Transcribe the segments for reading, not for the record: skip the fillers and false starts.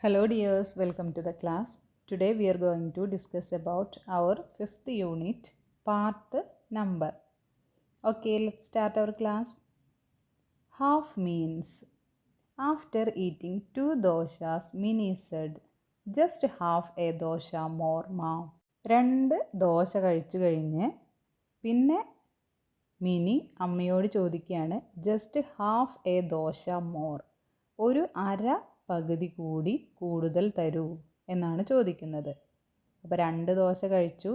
Hello dears, welcome to the class. Today we are going to discuss about our 5th unit, part number. Okay, let's start our class. Half means, after eating 2 doshas, Mini said, just half a dosha more, ma. 2 dosa കഴിച്ചു കഴിഞ്ഞ് പിന്നെ mini അമ്മയോട് ചോദിക്കുകയാണ് just half A dosa more, ഒരു അര പകുതി കൂടി കൂടുതൽ തരൂ എന്നാണ് ചോദിക്കുന്നത്. അപ്പോൾ 2 ദോശ കഴിച്ചു,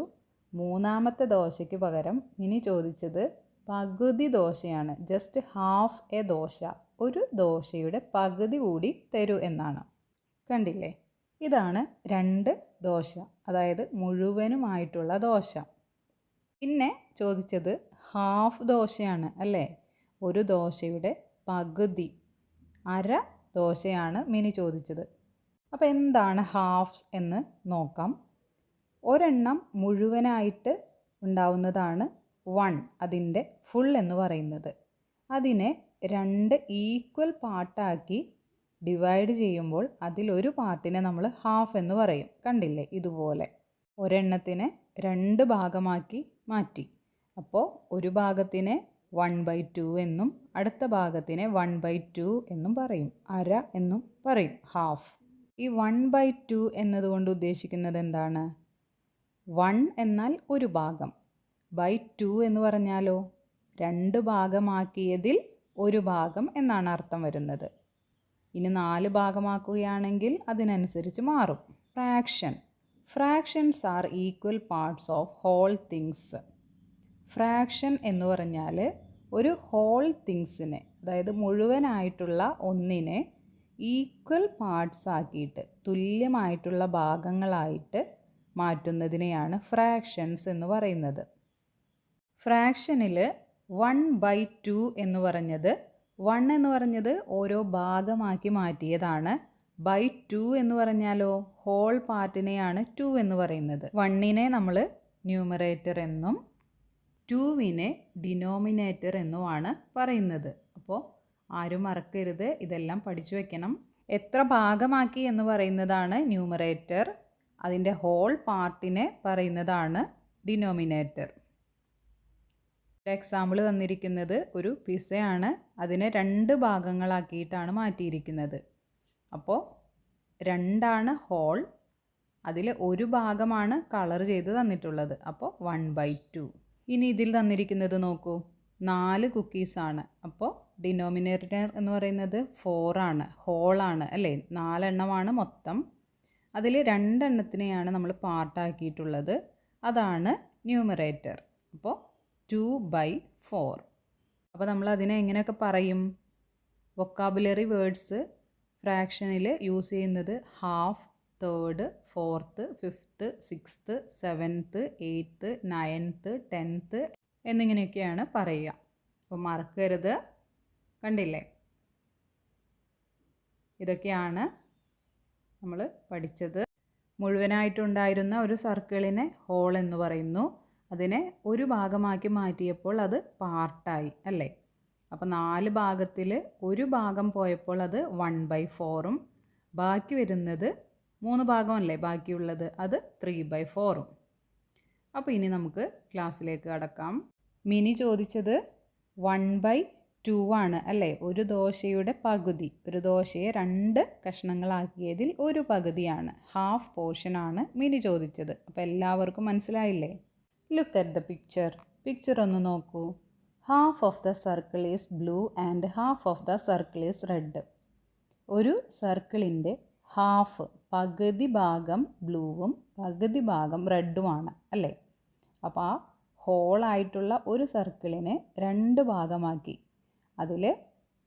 മൂന്നാമത്തെ ദോശയ്ക്ക് പകരം മിനി ചോദിച്ചത് പകുതി ദോശയാണ്. ജസ്റ്റ് ഹാഫ് എ ദോശ, ഒരു ദോശയുടെ പകുതി കൂടി തരൂ എന്നാണ്. കണ്ടില്ലേ, ഇതാണ് 2 ദോശ, അതായത് മുഴുവനുമായിട്ടുള്ള ദോശ. പിന്നെ ചോദിച്ചത് ഹാഫ് ദോശയാണ് അല്ലേ, ഒരു ദോശയുടെ പകുതി, അര ദോശയാണ് മിനി ചോദിച്ചത്. അപ്പോൾ എന്താണ് ഹാഫ് എന്ന് നോക്കാം. ഒരെണ്ണം മുഴുവനായിട്ട് ഉണ്ടാവുന്നതാണ് 1, അതിൻ്റെ ഫുൾ എന്ന് പറയുന്നത്. അതിനെ 2 ഈക്വൽ പാർട്ടാക്കി ഡിവൈഡ് ചെയ്യുമ്പോൾ അതിലൊരു പാർട്ടിനെ നമ്മൾ ഹാഫ് എന്ന് പറയും. കണ്ടില്ലേ, ഇതുപോലെ ഒരെണ്ണത്തിനെ 2 ഭാഗമാക്കി മാറ്റി. അപ്പോൾ ഒരു ഭാഗത്തിനെ 1/2 എന്നും അടുത്ത ഭാഗത്തിനെ 1/2 എന്നും പറയും, അര എന്നും പറയും, ഹാഫ്. ഈ 1/2 എന്നതുകൊണ്ട് ഉദ്ദേശിക്കുന്നത് എന്താണ്? 1 എന്നാൽ ഒരു ഭാഗം, /2 എന്ന് പറഞ്ഞാലോ 2 ഭാഗമാക്കിയതിൽ ഒരു ഭാഗം എന്നാണ് അർത്ഥം വരുന്നത്. ഇനി 4 ഭാഗമാക്കുകയാണെങ്കിൽ അതിനനുസരിച്ച് മാറും. Fractions are equal parts of whole things. Fraction എന്ന് പറഞ്ഞാൽ ഒരു ഹോൾ തിങ്സിനെ, അതായത് മുഴുവനായിട്ടുള്ള ഒന്നിനെ ഈക്വൽ പാർട്സ് ആക്കിയിട്ട്, തുല്യമായിട്ടുള്ള ഭാഗങ്ങളായിട്ട് മാറ്റുന്നതിനെയാണ് ഫ്രാക്ഷൻസ് എന്ന് പറയുന്നത്. ഫ്രാക്ഷനിൽ 1/2 എന്ന് പറഞ്ഞത്, 1 എന്ന് പറഞ്ഞത് ഓരോ ഭാഗമാക്കി മാറ്റിയതാണ്. /2 എന്ന് പറഞ്ഞാലോ ഹോൾ പാർട്ടിനെയാണ് 2 എന്ന് പറയുന്നത്. 1നെ നമ്മൾ ന്യൂമറേറ്റർ എന്നും 2വിനെ ഡിനോമിനേറ്റർ എന്നുമാണ് പറയുന്നത്. അപ്പോൾ ആരും മറക്കരുത്, ഇതെല്ലാം പഠിച്ചു വെക്കണം. എത്ര ഭാഗമാക്കി എന്ന് പറയുന്നതാണ് ന്യൂമറേറ്റർ, അതിൻ്റെ ഹോൾ പാർട്ടിനെ പറയുന്നതാണ് ഡിനോമിനേറ്റർ. ഒരു എക്സാമ്പിൾ തന്നിരിക്കുന്നത് ഒരു പിസയാണ്, അതിനെ 2 ഭാഗങ്ങളാക്കിയിട്ടാണ് മാറ്റിയിരിക്കുന്നത്. അപ്പോൾ 2 ഹോൾ, അതിൽ ഒരു ഭാഗമാണ് കളർ ചെയ്ത് തന്നിട്ടുള്ളത്, അപ്പോൾ 1/2. ഇനി ഇതിൽ തന്നിരിക്കുന്നത് നോക്കൂ, 4 കുക്കീസാണ്. അപ്പോൾ ഡിനോമിനേറ്റർ എന്ന് പറയുന്നത് 4 ആണ്, ഹോളാണ് അല്ലേ, 4 എണ്ണമാണ് മൊത്തം. അതിൽ 2 എണ്ണത്തിനെയാണ് നമ്മൾ പാർട്ടാക്കിയിട്ടുള്ളത്, അതാണ് ന്യൂമറേറ്റർ. അപ്പോൾ 2/4. അപ്പോൾ നമ്മൾ അതിനെ എങ്ങനെയൊക്കെ പറയും? വൊക്കാബുലറി വേർഡ്സ് ഫ്രാക്ഷനിൽ യൂസ് ചെയ്യുന്നത് half, third, fourth, fifth, sixth, seventh, eighth, ninth, 10th എന്നിങ്ങനെയൊക്കെയാണ് പറയുക. അപ്പോൾ മറക്കരുത്. കണ്ടില്ലേ, ഇതൊക്കെയാണ് നമ്മൾ പഠിച്ചത്. മുഴുവനായിട്ടുണ്ടായിരുന്ന ഒരു സർക്കിളിനെ ഹോൾ എന്ന് പറയുന്നു. അതിനെ ഒരു ഭാഗമാക്കി മാറ്റിയപ്പോൾ അത് പാർട്ടായി അല്ലേ. അപ്പോൾ 4 ഭാഗത്തിൽ ഒരു ഭാഗം പോയപ്പോൾ അത് 1/4ഉം, ബാക്കി വരുന്നത് 3 ഭാഗമല്ലേ ബാക്കിയുള്ളത്, അത് 3/4ഉം. അപ്പോൾ ഇനി നമുക്ക് ക്ലാസ്സിലേക്ക് കടക്കാം. മിനി ചോദിച്ചത് 1/2 ആണ് അല്ലേ, ഒരു ദോശയുടെ പകുതി. ഒരു ദോശയെ 2 കഷ്ണങ്ങളാക്കിയതിൽ ഒരു പകുതിയാണ്, ഹാഫ് പോർഷനാണ് മിനി ചോദിച്ചത്. അപ്പോൾ എല്ലാവർക്കും മനസ്സിലായില്ലേ? ലുക്ക് അറ്റ് ദ പിക്ചർ ഒന്ന് നോക്കൂ. Half of the circle is blue and half of the circle is red. ഒരു സർക്കിളിൻ്റെ ഹാഫ്, പകുതി ഭാഗം ബ്ലൂവും പകുതി ഭാഗം റെഡുമാണ് അല്ലേ. അപ്പോൾ ആ ഹോളായിട്ടുള്ള ഒരു സർക്കിളിനെ 2 ഭാഗമാക്കി. അതിൽ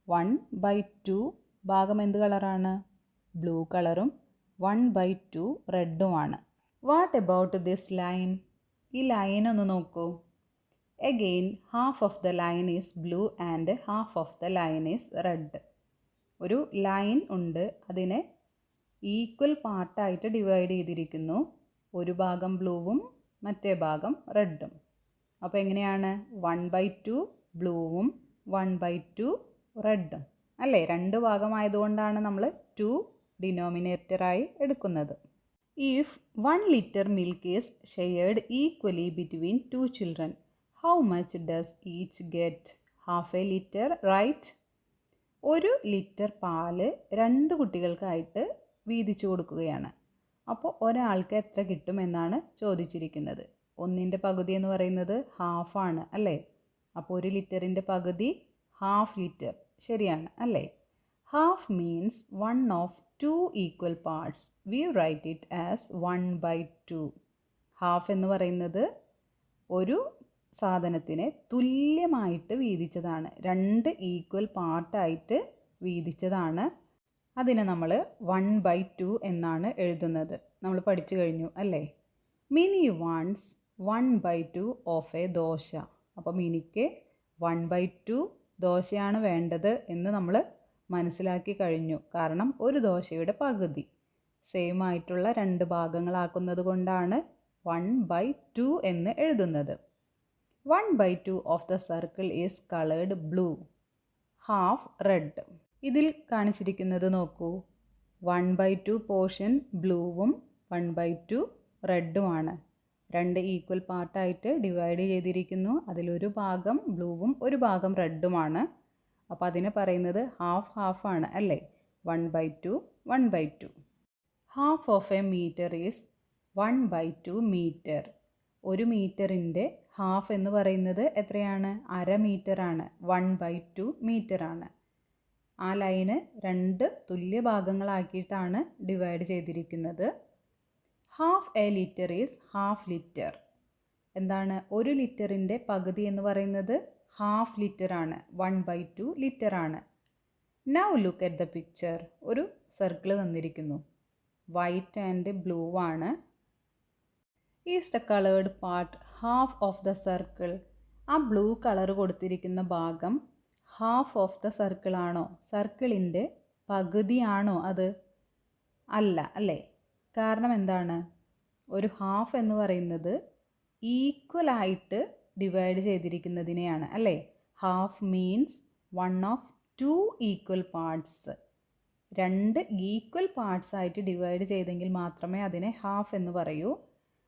1/2 ഭാഗം എന്ത് കളറാണ്? ബ്ലൂ കളറും 1/2 റെഡുമാണ്. What about this line? ഈ ലൈൻ ഒന്ന് നോക്കൂ. Again half of the line is blue and half of the line is red. ഒരു ലൈൻ ഉണ്ട്, അതിനെ ഈക്വൽ പാർട്ടായിട്ട് ഡിവൈഡ് ചെയ്തിരിക്കുന്നു. ഒരു ഭാഗം ബ്ലൂവും മറ്റേ ഭാഗം റെഡും. അപ്പോൾ എങ്ങനെയാണ്? 1/2 ബ്ലൂവും 1/2 റെഡും അല്ലേ. 2 ഭാഗമായതുകൊണ്ടാണ് നമ്മൾ 2 ഡിനോമിനേറ്ററായി എടുക്കുന്നത്. If 1 liter milk is shared equally between 2 children, how much does each get? Half a liter, right? 1 litre പാല് 2 കുട്ടികൾക്കായിട്ട് വീതിച്ചു കൊടുക്കുകയാണ്. അപ്പോൾ ഒരാൾക്ക് എത്ര കിട്ടുമെന്നാണ് ചോദിച്ചിരിക്കുന്നത്. ഒന്നിൻ്റെ പകുതി എന്ന് പറയുന്നത് ഹാഫാണ് അല്ലേ? അപ്പോൾ 1 ലിറ്ററിൻ്റെ പകുതി ഹാഫ് ലിറ്റർ. ശരിയാണ് അല്ലേ? Half means 1 of 2 equal parts. We write it as 1/2. Half എന്ന് പറയുന്നത് ഒരു സാധനത്തിനെ തുല്യമായിട്ട് വീതിച്ചതാണ്, 2 ഈക്വൽ പാർട്ടായിട്ട് വീതിച്ചതാണ്. അതിനെ നമ്മൾ 1/2 എന്നാണ് എഴുതുന്നത്. നമ്മൾ പഠിച്ചു കഴിഞ്ഞു അല്ലേ? Mini wants 1/2 of A dosa. അപ്പോൾ മിനിക്ക് 1/2 ദോശയാണ് വേണ്ടത് എന്ന് നമ്മൾ മനസ്സിലാക്കി കഴിഞ്ഞു. കാരണം ഒരു ദോശയുടെ പകുതി സെയിം ആയിട്ടുള്ള 2 ഭാഗങ്ങളാക്കുന്നത് കൊണ്ടാണ് 1/2 എന്ന് എഴുതുന്നത്. 1/2 of the circle is coloured blue, half red. ഇതിൽ കാണിച്ചിരിക്കുന്നത് നോക്കൂ. 1/2 പോർഷൻ ബ്ലൂവും 1/2 റെഡുമാണ്. 2 ഈക്വൽ പാർട്ടായിട്ട് ഡിവൈഡ് ചെയ്തിരിക്കുന്നു. അതിലൊരു ഭാഗം ബ്ലൂവും ഒരു ഭാഗം റെഡുമാണ്. അപ്പോൾ അതിനെ പറയുന്നത് ഹാഫാണ് അല്ലേ? 1/2 1/2. Half of a metre is 1/2 metre. 1 മീറ്ററിൻ്റെ ഹാഫ് എന്ന് പറയുന്നത് എത്രയാണ്? അര മീറ്ററാണ്. 1/2 മീറ്ററാണ്. ആ ലൈന് 2 തുല്യ ഭാഗങ്ങളാക്കിയിട്ടാണ് ഡിവൈഡ് ചെയ്തിരിക്കുന്നത്. Half a litre is half litre. എന്താണ്? 1 ലിറ്ററിൻ്റെ പകുതി എന്ന് പറയുന്നത് ഹാഫ് ലിറ്ററാണ്. 1/2 ലിറ്ററാണ്. Now look at the picture. ഒരു സർക്കിൾ തന്നിരിക്കുന്നു. വൈറ്റ് ആൻഡ് ബ്ലൂ ആണ്. Is the coloured part half of the circle? ആ ബ്ലൂ കളർ കൊടുത്തിരിക്കുന്ന ഭാഗം ഹാഫ് ഓഫ് ദ സർക്കിൾ ആണോ? സർക്കിളിൻ്റെ പകുതിയാണോ അത്? അല്ല അല്ലേ? കാരണം എന്താണ്? ഒരു ഹാഫ് എന്ന് പറയുന്നത് ഈക്വലായിട്ട് ഡിവൈഡ് ചെയ്തിരിക്കുന്നതിനെയാണ് അല്ലേ? Half means 1 of 2 equal parts. 2 equal parts ആയിട്ട് ഡിവൈഡ് ചെയ്തെങ്കിൽ മാത്രമേ അതിനെ ഹാഫ് എന്ന് പറയൂ.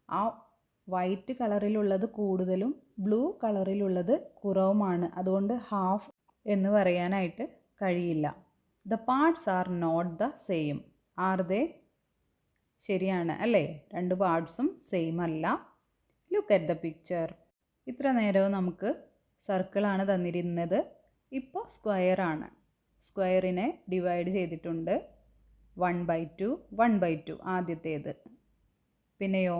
ആ വൈറ്റ് കളറിലുള്ളത് കൂടുതലും ബ്ലൂ കളറിലുള്ളത് കുറവുമാണ്. അതുകൊണ്ട് ഹാഫ് എന്ന് പറയാനായിട്ട് കഴിയില്ല. The parts are not the same. Are they? ശരിയാണ് അല്ലേ? 2 പാർട്സും സെയിം അല്ല. Look at the picture. ഇത്ര നേരവും നമുക്ക് സർക്കിളാണ് തന്നിരുന്നത്. ഇപ്പോൾ സ്ക്വയറാണ്. സ്ക്വയറിനെ ഡിവൈഡ് ചെയ്തിട്ടുണ്ട്. 1/2 1/2 ആദ്യത്തേത്. പിന്നെയോ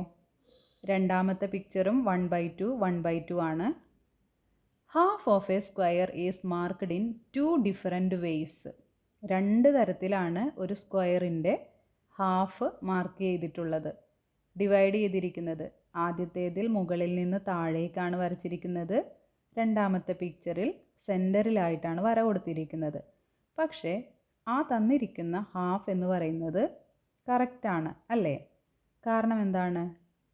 രണ്ടാമത്തെ പിക്ചറും 1/2 1/2 ആണ്. Half of a square is marked in 2 different ways. 2 തരത്തിലാണ് ഒരു സ്ക്വയറിൻ്റെ ഹാഫ് മാർക്ക് ചെയ്തിട്ടുള്ളത്, ഡിവൈഡ് ചെയ്തിരിക്കുന്നത്. ആദ്യത്തേതിൽ മുകളിൽ നിന്ന് താഴേക്കാണ് വരച്ചിരിക്കുന്നത്. രണ്ടാമത്തെ പിക്ചറിൽ സെൻറ്ററിലായിട്ടാണ് വര കൊടുത്തിരിക്കുന്നത്. പക്ഷേ ആ തന്നിരിക്കുന്ന ഹാഫ് എന്ന് പറയുന്നത് കറക്റ്റാണ് അല്ലേ? കാരണം എന്താണ്?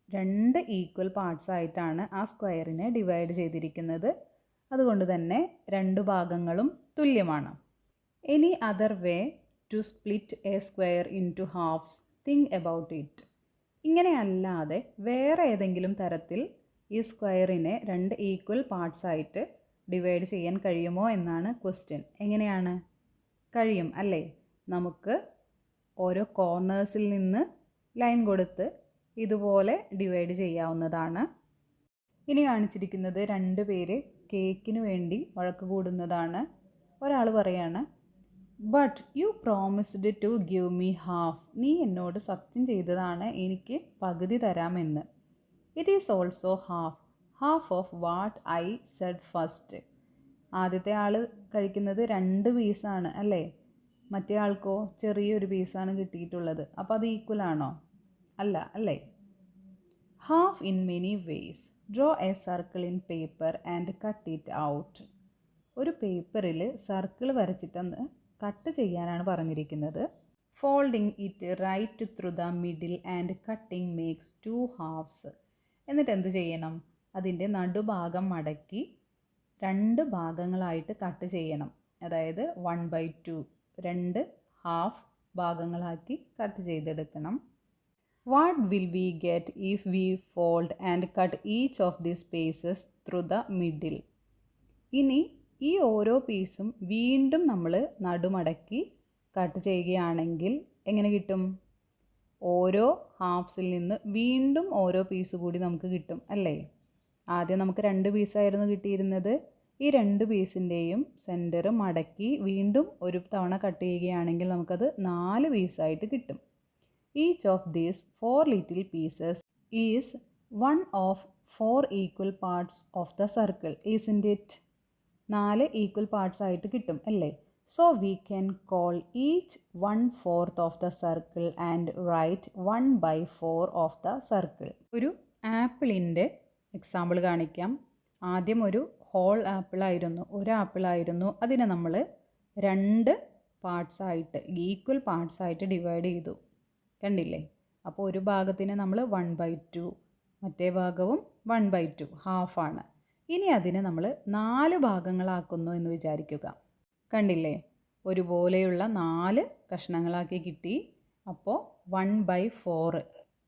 2 ഈക്വൽ പാർട്സ് ആയിട്ടാണ് ആ സ്ക്വയറിനെ ഡിവൈഡ് ചെയ്തിരിക്കുന്നത്. അതുകൊണ്ട് തന്നെ 2 ഭാഗങ്ങളും തുല്യമാണ്. Any other way to split a square into halves? Think about it. ഇങ്ങനെ അല്ലാതെ വേറെ ഏതെങ്കിലും തരത്തിൽ ഈ സ്ക്വയറിനെ 2 ഈക്വൽ പാർട്സ് ആയിട്ട് ഡിവൈഡ് ചെയ്യാൻ കഴിയുമോ എന്നാണ് ക്വസ്റ്റ്യൻ. എങ്ങനെയാണ്? കഴിയും അല്ലേ? നമുക്ക് ഓരോ കോർണേഴ്സിൽ നിന്ന് ലൈൻ കൊടുത്ത് ഇതുപോലെ ഡിവൈഡ് ചെയ്യാവുന്നതാണ്. ഇനി കാണിച്ചിരിക്കുന്നത് 2 പേര് കേക്കിന് വേണ്ടി വഴക്ക് കൂടുന്നതാണ്. ഒരാൾ പറയാണ്, but you promised to give me half. നീ എന്നോട് സത്യം ചെയ്തതാണ് എനിക്ക് പകുതി തരാമെന്ന്. It is also half of what I said first. ആദ്യത്തെ ആൾ കഴിക്കുന്നത് 2 പീസാണ് അല്ലേ? മറ്റേ ആൾക്കോ ചെറിയൊരു പീസാണ് കിട്ടിയിട്ടുള്ളത്. അപ്പോൾ അത് ഈക്വൽ ആണോ? അല്ല അല്ലേ? Half in many ways. Draw a circle in paper and cut it out. ഒരു പേപ്പറിൽ സർക്കിൾ വരച്ചിട്ടൊന്ന് കട്ട് ചെയ്യാനാണ് പറഞ്ഞിരിക്കുന്നത്. Folding it right through the middle and cutting makes 2 halves. എന്നിട്ട് എന്ത് ചെയ്യണം? അതിൻ്റെ നടുഭാഗം മടക്കി 2 ഭാഗങ്ങളായിട്ട് കട്ട് ചെയ്യണം. അതായത് 1/2, 2 ഹാഫ് ഭാഗങ്ങളാക്കി കട്ട് ചെയ്തെടുക്കണം. What will we get if we fold and cut each of these pieces through the middle? ഇനി ഈ ഓരോ പീസും വീണ്ടും നമ്മൾ നടുമടക്കി കട്ട് ചെയ്യുകയാണെങ്കിൽ എങ്ങനെ കിട്ടും? ഓരോ ഹാഫ്സിൽ നിന്ന് വീണ്ടും ഓരോ പീസ് കൂടി നമുക്ക് കിട്ടും അല്ലേ? ആദ്യം നമുക്ക് 2 പീസായിരുന്നു കിട്ടിയിരുന്നത്. ഈ 2 പീസിൻ്റെയും സെൻറ്റർ മടക്കി വീണ്ടും ഒരു തവണ കട്ട് ചെയ്യുകയാണെങ്കിൽ നമുക്കത് 4 പീസായിട്ട് കിട്ടും. Each of these 4 little pieces is one of 4 equal parts of the circle. Isn't it? 4 equal parts ആയിട്ട് കിട്ടും അല്ലേ? So we can call each 1/4 of the circle and write 1/4 of the circle. ഒരു ആപ്പിളിൻ്റെ example കാണിക്കാം. ആദ്യം ഒരു whole ആപ്പിളായിരുന്നു, ഒരു ആപ്പിളായിരുന്നു. അതിനെ നമ്മൾ 2 പാർട്സായിട്ട് ഈക്വൽ പാർട്സായിട്ട് ഡിവൈഡ് ചെയ്തു. കണ്ടില്ലേ? അപ്പോൾ ഒരു ഭാഗത്തിന് നമ്മൾ 1/2, മറ്റേ ഭാഗവും 1/2 ഹാഫാണ്. ഇനി അതിനെ നമ്മൾ 4 ഭാഗങ്ങളാക്കുന്നു എന്ന് വിചാരിക്കുക. കണ്ടില്ലേ? ഒരുപോലെയുള്ള 4 കഷ്ണങ്ങളാക്കി കിട്ടി. അപ്പോൾ 1/4.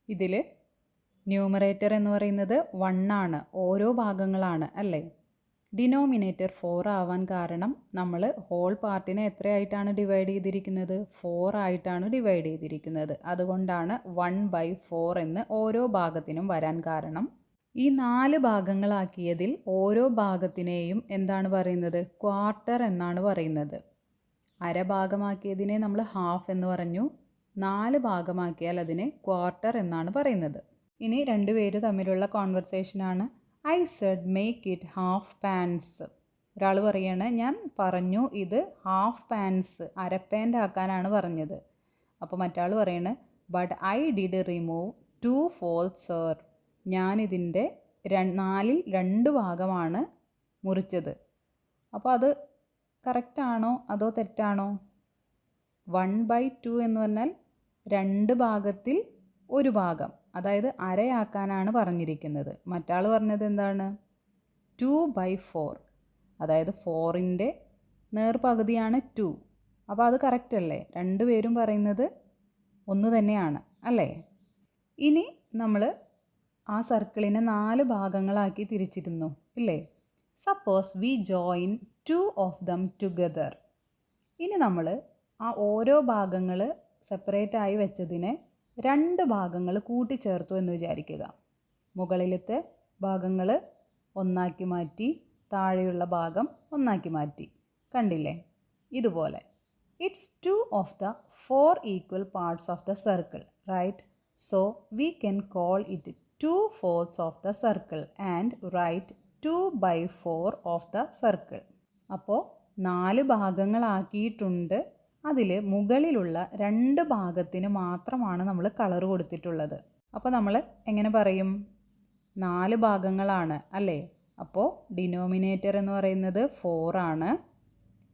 ഇതിൽ ന്യൂമറേറ്റർ എന്ന് പറയുന്നത് 1 ആണ്, ഓരോ ഭാഗങ്ങളാണ് അല്ലേ? ഡിനോമിനേറ്റർ 4 ആവാൻ കാരണം നമ്മൾ ഹോൾ പാർട്ടിനെ എത്രയായിട്ടാണ് ഡിവൈഡ് ചെയ്തിരിക്കുന്നത്? 4 ആയിട്ടാണ് ഡിവൈഡ് ചെയ്തിരിക്കുന്നത്. അതുകൊണ്ടാണ് 1/4 എന്ന് ഓരോ ഭാഗത്തിനും വരാൻ കാരണം. ഈ 4 ഭാഗങ്ങളാക്കിയതിൽ ഓരോ ഭാഗത്തിനെയും എന്താണ് പറയുന്നത്? ക്വാർട്ടർ എന്നാണ് പറയുന്നത്. അരഭാഗമാക്കിയതിനെ നമ്മൾ ഹാഫ് എന്ന് പറഞ്ഞു. 4 ഭാഗമാക്കിയാൽ അതിനെ ക്വാർട്ടർ എന്നാണ് പറയുന്നത്. ഇനി 2 പേര് തമ്മിലുള്ള കോൺവെർസേഷനാണ്. I said make it half pans. ഒരാൾ പറയാണ്, ഞാൻ പറഞ്ഞു ഇത് ഹാഫ് പാൻസ്, അരപ്പാൻ്റ് ആക്കാനാണ് പറഞ്ഞത്. അപ്പോൾ മറ്റാൾ പറയാണ്, but I did remove 2 folds sir. ഞാനിതിൻ്റെ 4ൽ 2 ഭാഗമാണ് മുറിച്ചത്. അപ്പോൾ അത് കറക്റ്റാണോ അതോ തെറ്റാണോ? 1/2 എന്ന് പറഞ്ഞാൽ 2 ഭാഗത്തിൽ 1 ഭാഗം, അതായത് അരയാക്കാനാണ് പറഞ്ഞിരിക്കുന്നത്. മറ്റാൾ പറഞ്ഞത് എന്താണ്? 2/4, അതായത് 4ൻ്റെ നേർപകുതിയാണ് 2. അപ്പോൾ അത് കറക്റ്റ് അല്ലേ? 2 പേരും പറയുന്നത് ഒന്ന് തന്നെയാണ് അല്ലേ? ഇനി നമ്മൾ ആ സർക്കിളിനെ 4 ഭാഗങ്ങളാക്കി തിരിച്ചിരുന്നു ഇല്ലേ? Suppose V join 2 of them together. ഇനി നമ്മൾ ആ ഓരോ ഭാഗങ്ങൾ സെപ്പറേറ്റ് ആയി വെച്ചതിനെ 2 ഭാഗങ്ങൾ കൂട്ടിച്ചേർത്തു എന്ന് വിചാരിക്കുക. മുകളിലത്തെ ഭാഗങ്ങൾ ഒന്നാക്കി മാറ്റി, താഴെയുള്ള ഭാഗം ഒന്നാക്കി മാറ്റി. കണ്ടില്ലേ? ഇതുപോലെ. It's 2 of the 4 equal parts of the circle, right? So we can call it 2/4 of the circle and write 2/4 of the circle. അപ്പോൾ 4 ഭാഗങ്ങളാക്കിയിട്ടുണ്ട്. അതിൽ മുകളിലുള്ള 2 ഭാഗത്തിന് മാത്രമാണ് നമ്മൾ കളർ കൊടുത്തിട്ടുള്ളത്. അപ്പോൾ നമ്മൾ എങ്ങനെ പറയും? 4 ഭാഗങ്ങളാണ് അല്ലേ? അപ്പോൾ ഡിനോമിനേറ്റർ എന്ന് പറയുന്നത് 4 ആണ്.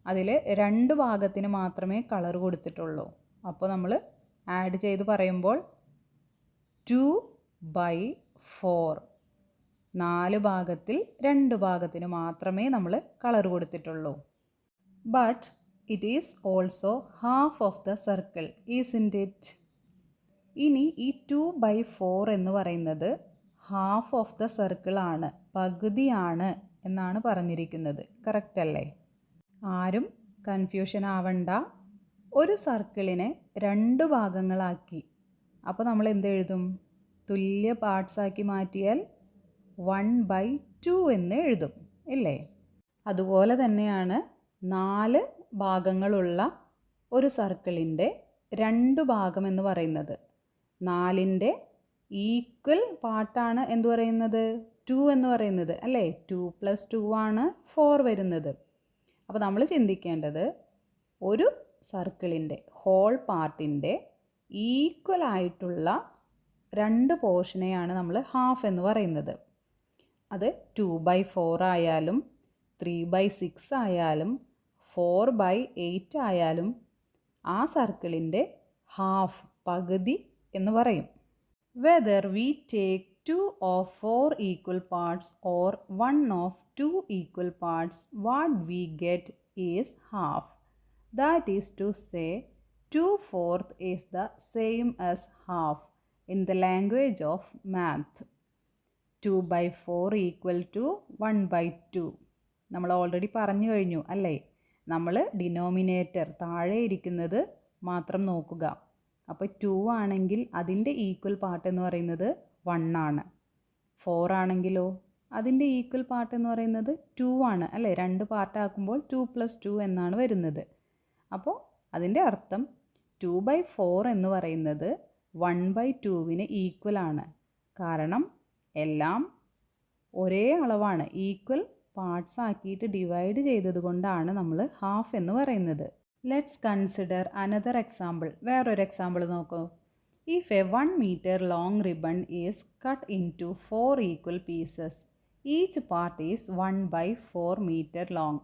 അതിൽ 2 ഭാഗത്തിന് മാത്രമേ കളർ കൊടുത്തിട്ടുള്ളൂ. അപ്പോൾ നമ്മൾ ആഡ് ചെയ്ത് പറയുമ്പോൾ 2/4. 4 ഭാഗത്തിൽ 2 ഭാഗത്തിന് മാത്രമേ നമ്മൾ കളർ കൊടുത്തിട്ടുള്ളൂ. But it is also half of the circle, isn't it? ഇനി ഈ 2/4 എന്ന് പറയുന്നത് ഹാഫ് ഓഫ് ദ സർക്കിൾ ആണ്, പകുതിയാണ് എന്നാണ് പറഞ്ഞിരിക്കുന്നത്. കറക്റ്റ് അല്ലേ? ആരും കൺഫ്യൂഷൻ ആവണ്ട. ഒരു സർക്കിളിനെ 2 ഭാഗങ്ങളാക്കി. അപ്പോൾ നമ്മൾ എന്തെഴുതും? തുല്യ പാർട്സാക്കി മാറ്റിയാൽ 1/2 എന്ന് എഴുതും ഇല്ലേ? അതുപോലെ തന്നെയാണ് 4 ഭാഗങ്ങളുള്ള ഒരു സർക്കിളിൻ്റെ 2 ഭാഗം എന്ന് പറയുന്നത്. 4ൻ്റെ ഈക്വൽ പാർട്ടാണ് എന്ത് പറയുന്നത്? 2 എന്ന് പറയുന്നത് അല്ലേ? 2 + 2 ആണ് 4 വരുന്നത്. അപ്പോൾ നമ്മൾ ചിന്തിക്കേണ്ടത് ഒരു സർക്കിളിൻ്റെ ഹോൾ പാർട്ടിൻ്റെ ഈക്വൽ ആയിട്ടുള്ള 2 പോർഷനെയാണ് നമ്മൾ ഹാഫ് എന്ന് പറയുന്നത്. അത് 2/4 ആയാലും 3/6 ആയാലും 4/8 ആയാലും ആ സർക്കിളിൻ്റെ ഹാഫ്, പകുതി എന്ന് പറയും. Whether we take 2 of 4 equal parts or 1 of 2 equal parts, what we get is half. That is to say, 2/4 is the same as half in the language of math. 2/4 equal to 1/2. നമ്മൾ already പറഞ്ഞു കഴിഞ്ഞു അല്ലേ? നമ്മൾ denominator താഴെ ഇരിക്കുന്നത് മാത്രം നോക്കുക. അപ്പോൾ 2 ആണെങ്കിൽ അതിൻ്റെ ഈക്വൽ പാർട്ട് എന്ന് പറയുന്നത് 1 ആണ്. 4 ആണെങ്കിലോ അതിൻ്റെ ഈക്വൽ പാർട്ട് എന്ന് പറയുന്നത് 2 ആണ് അല്ലേ? 2 പാർട്ടാക്കുമ്പോൾ 2 + 2 എന്നാണ് വരുന്നത്. അപ്പോൾ അതിൻ്റെ അർത്ഥം 2/4 എന്ന് പറയുന്നത് 1/2 ഈക്വൽ ആണ്. കാരണം എല്ലാം ഒരേ അളവാണ്, ഈക്വൽ പാർട്സ് ആക്കിയിട്ട് ഡിവൈഡ് ചെയ്തത് കൊണ്ടാണ് നമ്മൾ ഹാഫ് എന്ന് പറയുന്നത്. Let's consider another example. വേറൊരു എക്സാമ്പിൾ നോക്കൂ. If A 1 meter long ribbon is cut into 4 equal pieces, each part is 1/4 meter long.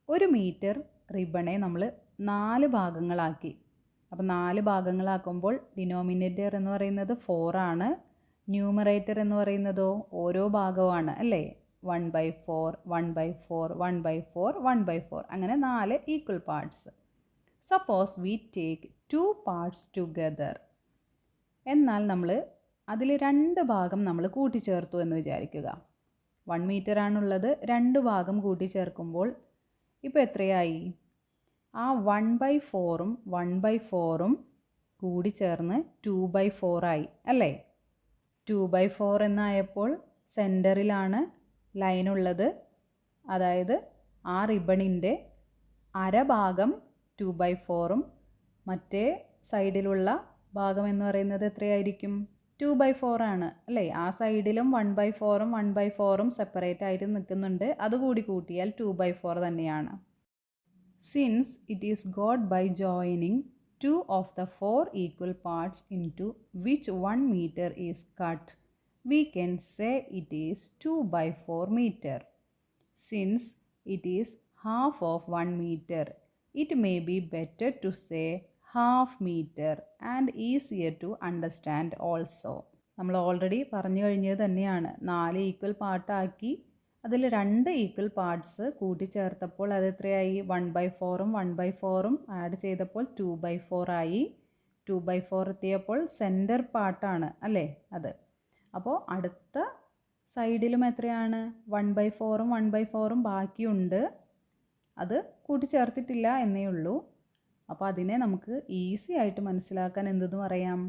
1 metre റിബണെ നമ്മൾ 4 ഭാഗങ്ങളാക്കി. അപ്പോൾ 4 ഭാഗങ്ങളാക്കുമ്പോൾ ഡിനോമിനേറ്റർ എന്ന് പറയുന്നത് 4 ആണ്, ന്യൂമറേറ്റർ എന്ന് പറയുന്നതോ ഓരോ ഭാഗമാണ് അല്ലേ? 1/4 1/4 1/4 1/4 അങ്ങനെ 4 equal parts. Suppose we take 2 parts together. എന്നാൽ നമ്മൾ അതിൽ 2 ഭാഗം നമ്മൾ കൂട്ടിച്ചേർത്തു എന്ന് വിചാരിക്കുക. 1 മീറ്റർ ആണുള്ളത്, 2 ഭാഗം കൂട്ടിച്ചേർക്കുമ്പോൾ ഇപ്പോൾ എത്രയായി? ആ 1/4ഉം 1/4ഉം കൂടി ചേർന്ന് 2/4 ആയി അല്ലേ? 2/4 എന്നായപ്പോൾ സെൻറ്ററിലാണ് ലൈൻ ഉള്ളത്. അതായത് ആ റിബണിൻ്റെ അരഭാഗം 2/4ഉം മറ്റേ സൈഡിലുള്ള ഭാഗം എന്ന് പറയുന്നത് എത്രയായിരിക്കും? 2/4 ആണ് അല്ലേ? ആ സൈഡിലും 1/4ഉം 1/4ഉം സെപ്പറേറ്റ് ആയിട്ട് നിൽക്കുന്നുണ്ട്. അതുകൂടി കൂട്ടിയാൽ 2/4 തന്നെയാണ്. Since it is got by joining 2 of the 4 equal parts into which 1 meter is cut, we can say it is 2/4 meter. Since it is half of 1 meter, it may be better to say half meter and easier to understand also. നമ്മൾ already പറഞ്ഞു കഴിഞ്ഞത് തന്നെയാണ്. 4 equal പാർട്ടാക്കി അതിൽ 2 equal parts കൂട്ടിച്ചേർത്തപ്പോൾ അത് എത്രയായി? 1/4ഉം 1/4ഉം add ചെയ്തപ്പോൾ 2/4 ആയി. 2/4 എത്തിയപ്പോൾ സെൻറ്റർ പാർട്ടാണ് അല്ലേ അത്? അപ്പോൾ അടുത്ത സൈഡിലും എത്രയാണ്? 1/4ഉം 1/4ഉം ബാക്കിയുണ്ട്, അത് കൂട്ടിച്ചേർത്തിട്ടില്ല എന്നേ ഉള്ളൂ. അപ്പോൾ അതിനെ നമുക്ക് ഈസി ആയിട്ട് മനസ്സിലാക്കാൻ എന്തെന്ന് പറയാം?